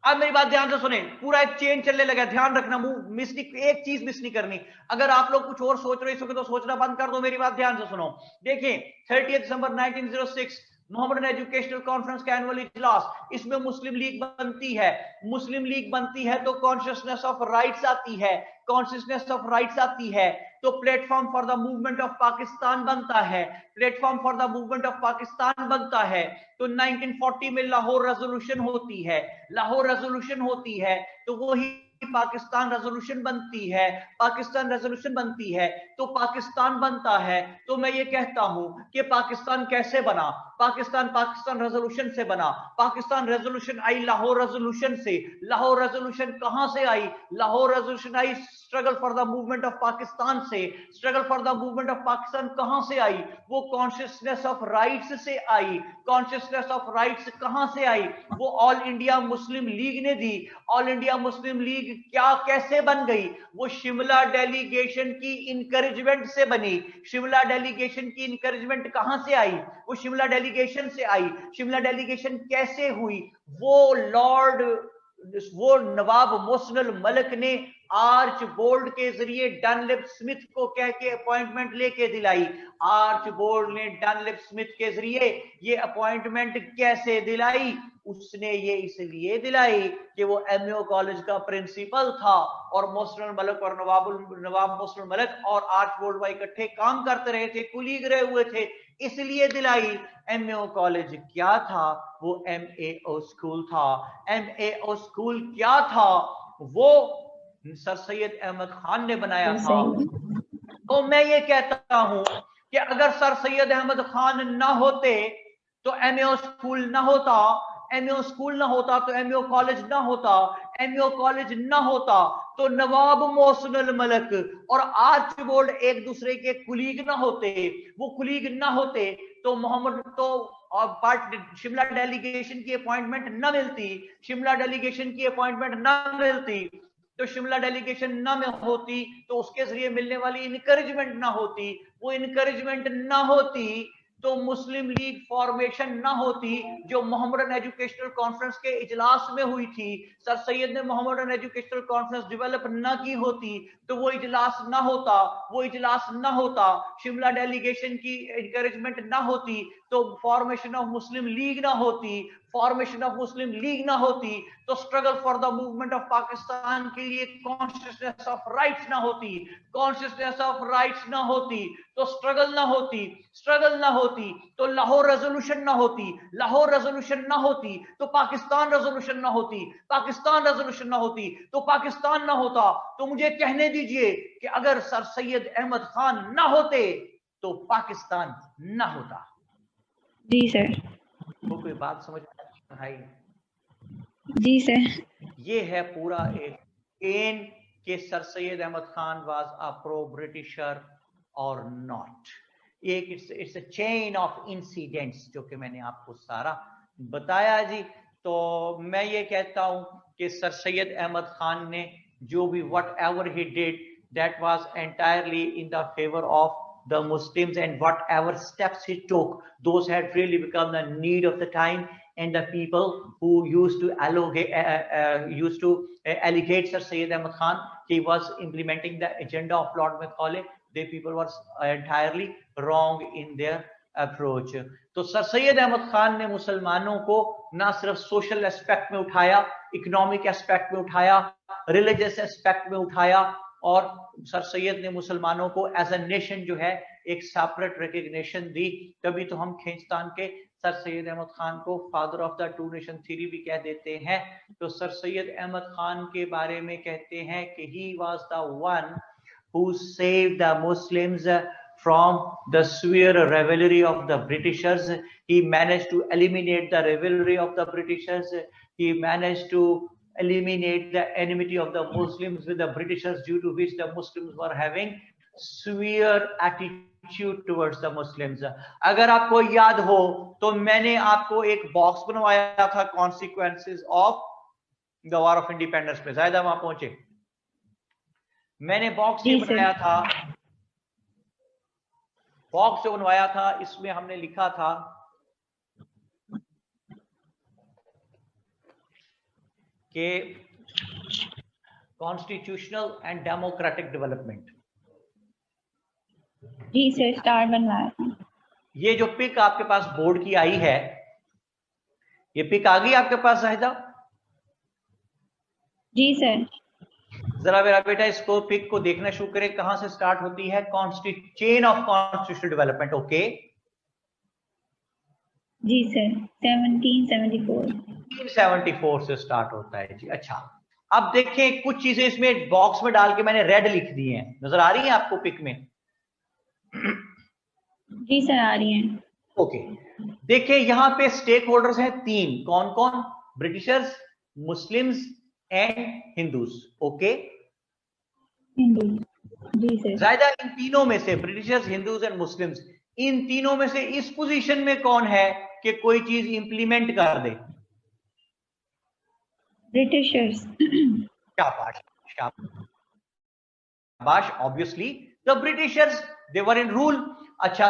अब मेरी बात ध्यान से सुने, पूरा एक चेन चलने लगा, ध्यान रखना, मिस नहीं, एक चीज मिस नहीं करनी। अगर आप लोग कुछ और सोच रहे हो तो सोचना बंद कर दो, मेरी बात ध्यान से सुनो। देखिए 30 दिसंबर 1906 मोहम्मदन एजुकेशनल कॉन्फ्रेंस का एनुअल इजलास, इसमें मुस्लिम लीग बनती है। मुस्लिम लीग बनती है तो कॉन्शियसनेस ऑफ राइट्स आती है, कॉन्शियसनेस ऑफ राइट्स आती है तो platform for the movement of Pakistan बनता है, platform for the movement of Pakistan बनता है। तो 1940 में लाहौर रेजोल्यूशन होती है, लाहौर रेजोल्यूशन होती है तो वो ही पाकिस्तान रेजोल्यूशन बनती है, पाकिस्तान रेजोल्यूशन बनती है तो पाकिस्तान बनता है। तो मैं ये कहता हूं कि पाकिस्तान कैसे बना? पाकिस्तान रेजोल्यूशन से बना। पाकिस्तान रेजोल्यूशन आई लाहौर रेजोल्यूशन से। लाहौर रेजोल्यूशन कहां से आई? लाहौर रेजोल्यूशन आई struggle for the movement of Pakistan से। Struggle for the movement of Pakistan कहां से आई? वो कॉन्शियसनेस ऑफ राइट्स से आई। कॉन्शियसनेस ऑफ राइट्स कहां से आई? वो ऑल इंडिया मुस्लिम लीग ने दी। ऑल इंडिया मुस्लिम लीग क्या कैसे बन गई? वो शिमला डेलीगेशन की इंकरेजमेंट से बनी। शिमला डेलीगेशन की इंकरेजमेंट कहां से आई? वो शिमला डेलीगेशन से आई। शिमला डेलीगेशन कैसे हुई? वो नवाब मोहसिनुल मलिक ने आर्च बोल्ड के जरिए डनलिप स्मिथ को कह के अपॉइंटमेंट लेके दिलाई। आर्च बोल्ड ने डनलिप स्मिथ के जरिए ये अपॉइंटमेंट कैसे दिलाई? उसने ये इसलिए दिलाई कि वो एमओ कॉलेज का प्रिंसिपल था और मोहसिन मलिक और नवाब मोहसिन मलिक और आर्च बोल्ड भाई इकट्ठे काम करते रहे थे, कुलीग रहे हुए थे, इसलिए दिलाई। एमओ कॉलेज क्या था? वो एमएओ स्कूल था। एमएओ स्कूल क्या था? वो सर सैयद अहमद खान ने बनाया था। तो मैं ये कहता हूं कि अगर सर सैयद अहमद खान ना होते तो एमएओ स्कूल ना होता, एमएओ स्कूल ना होता तो एमएओ कॉलेज ना होता, एमएओ कॉलेज ना होता तो नवाब मोहसिन मलिक और आर्च बोल्ड एक दूसरे के कुलीग ना होते, वो कुलीग ना होते तो मोहम्मद तो शिमला डेलीगेशन की अपॉइंटमेंट ना मिलती, शिमला डेलीगेशन की अपॉइंटमेंट ना मिलती तो शिमला डेलीगेशन ना में होती तो उसके जरिए मिलने वाली इनकरेजमेंट ना होती, वो इनकरेजमेंट ना होती तो मुस्लिम लीग फॉर्मेशन ना होती जो मोहम्मदन एजुकेशनल कॉन्फ्रेंस के इजलास में हुई थी। सर सैयद ने मोहम्मदन एजुकेशनल कॉन्फ्रेंस डेवलप ना की होती तो वो इजलास ना होता, वो इजलास ना होता, शिमला डेलीगेशन की इनकरेजमेंट ना होती तो फॉर्मेशन ऑफ मुस्लिम लीग ना होती, फॉर्मेशन ऑफ मुस्लिम लीग ना होती तो struggle for the movement of Pakistan के लिए कॉन्शियसनेस ऑफ राइट्स ना होती, कॉन्शियसनेस ऑफ राइट्स ना होती तो स्ट्रगल ना होती, स्ट्रगल ना होती तो लाहौर रेजोल्यूशन ना होती, लाहौर रेजोल्यूशन ना होती तो पाकिस्तान रेजोल्यूशन ना होती, पाकिस्तान रेजोल्यूशन ना होती तो पाकिस्तान ना होता। तो मुझे कहने दीजिए कि अगर सर सैयद अहमद खान ना होते तो पाकिस्तान ना होता। जी सर। तो कोई बात समझ में आई? जी सर। ये है पूरा एक चेन के sir Syed Ahmad Khan was a pro britisher और नॉट। एक it's a chain of incidents जो कि मैंने आपको सारा बताया जी। तो मैं ये कहता हूं कि सर सैयद अहमद खान ने जो भी what ever he did that was entirely in the favour of the Muslims, and whatever steps he took, those had really become the need of the time, and the people who used to allegate Sir Syed Ahmad Khan he was implementing the agenda of Lord Macaulay, they people were entirely wrong in their approach. तो sir Syed Ahmad Khan ने मुसलमानों को ना सिर्फ social aspect में उठाया, economic aspect में उठाया, रिलीजियस एस्पेक्ट में उठाया और सर सैयद ने मुसलमानों को एज अ नेशन जो है एक सेपरेट रिकग्निशन दी। तभी तो हम खींचतान के सर सैयद अहमद खान को father of the two nation theory भी कह देते हैं। तो सर सैयद अहमद खान के बारे में कहते हैं कि he was the one who saved the Muslims from the severe rivalry of the Britishers. He managed to eliminate the rivalry of the Britishers. He managed to eliminate the enmity of the Muslims with the Britishers, due to which the Muslims were having severe attitude towards the Muslims. अगर आपको याद हो तो मैंने आपको एक box बनवाया था consequences of the War of Independence पे, शायद वहां पहुंचे। मैंने बॉक्स ये बनाया था, बॉक्स जो बनवाया था इसमें हमने लिखा था कि कॉन्स्टिट्यूशनल एंड डेमोक्रेटिक डेवलपमेंट। जी सर, स्टार बनवाया था। ये जो पिक आपके पास बोर्ड की आई है, ये पिक आ गई आपके पास शाहिदा? जी सर। जरा मेरा बेटा इसको पिक को देखना शुरू करें, कहां से स्टार्ट होती है? Chain of constitutional development. Okay जी सर, 1774 से स्टार्ट होता है जी। अच्छा, अब देखें कुछ चीजें इसमें बॉक्स में डाल के मैंने रेड लिख दी हैं, नजर आ रही हैं आपको पिक में? जी सर, आ रही हैं। ओके, देखिए यहां पे स्टेक होल्डर्स हैं तीन, कौन कौन? Britishers, Muslims and Hindus. Okay, जी सर। ज्यादा इन तीनों में से, ब्रिटिशर्स, हिंदूज एंड मुस्लिम्स, इन तीनों में से इस पोजीशन में कौन है कि कोई चीज इंप्लीमेंट कर दे? ब्रिटिशर्स। शाबाश, शाबाश, obviously the Britishers, they were in rule. अच्छा,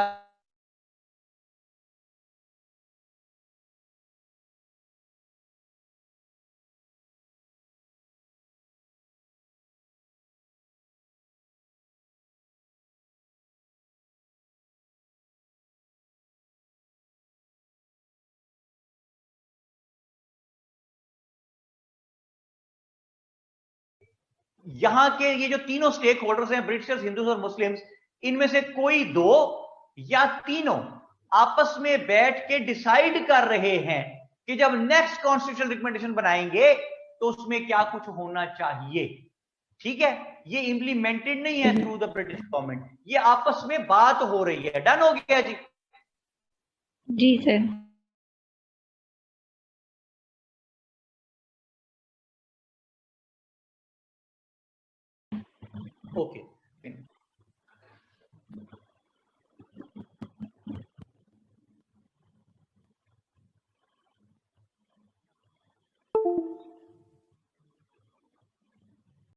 यहाँ के ये जो तीनों स्टेक होल्डर्स हैं, ब्रिटिशर्स, हिंदूज और मुस्लिम्स, इनमें से कोई दो या तीनों आपस में बैठ के डिसाइड कर रहे हैं कि जब नेक्स्ट कॉन्स्टिट्यूशनल रिकमेंडेशन बनाएंगे तो उसमें क्या कुछ होना चाहिए। ठीक है, ये इंप्लीमेंटेड नहीं है थ्रू द ब्रिटिश गवर्नमेंट, ये आपस में बात हो रही है। डन हो गया जी? जी सर। ओके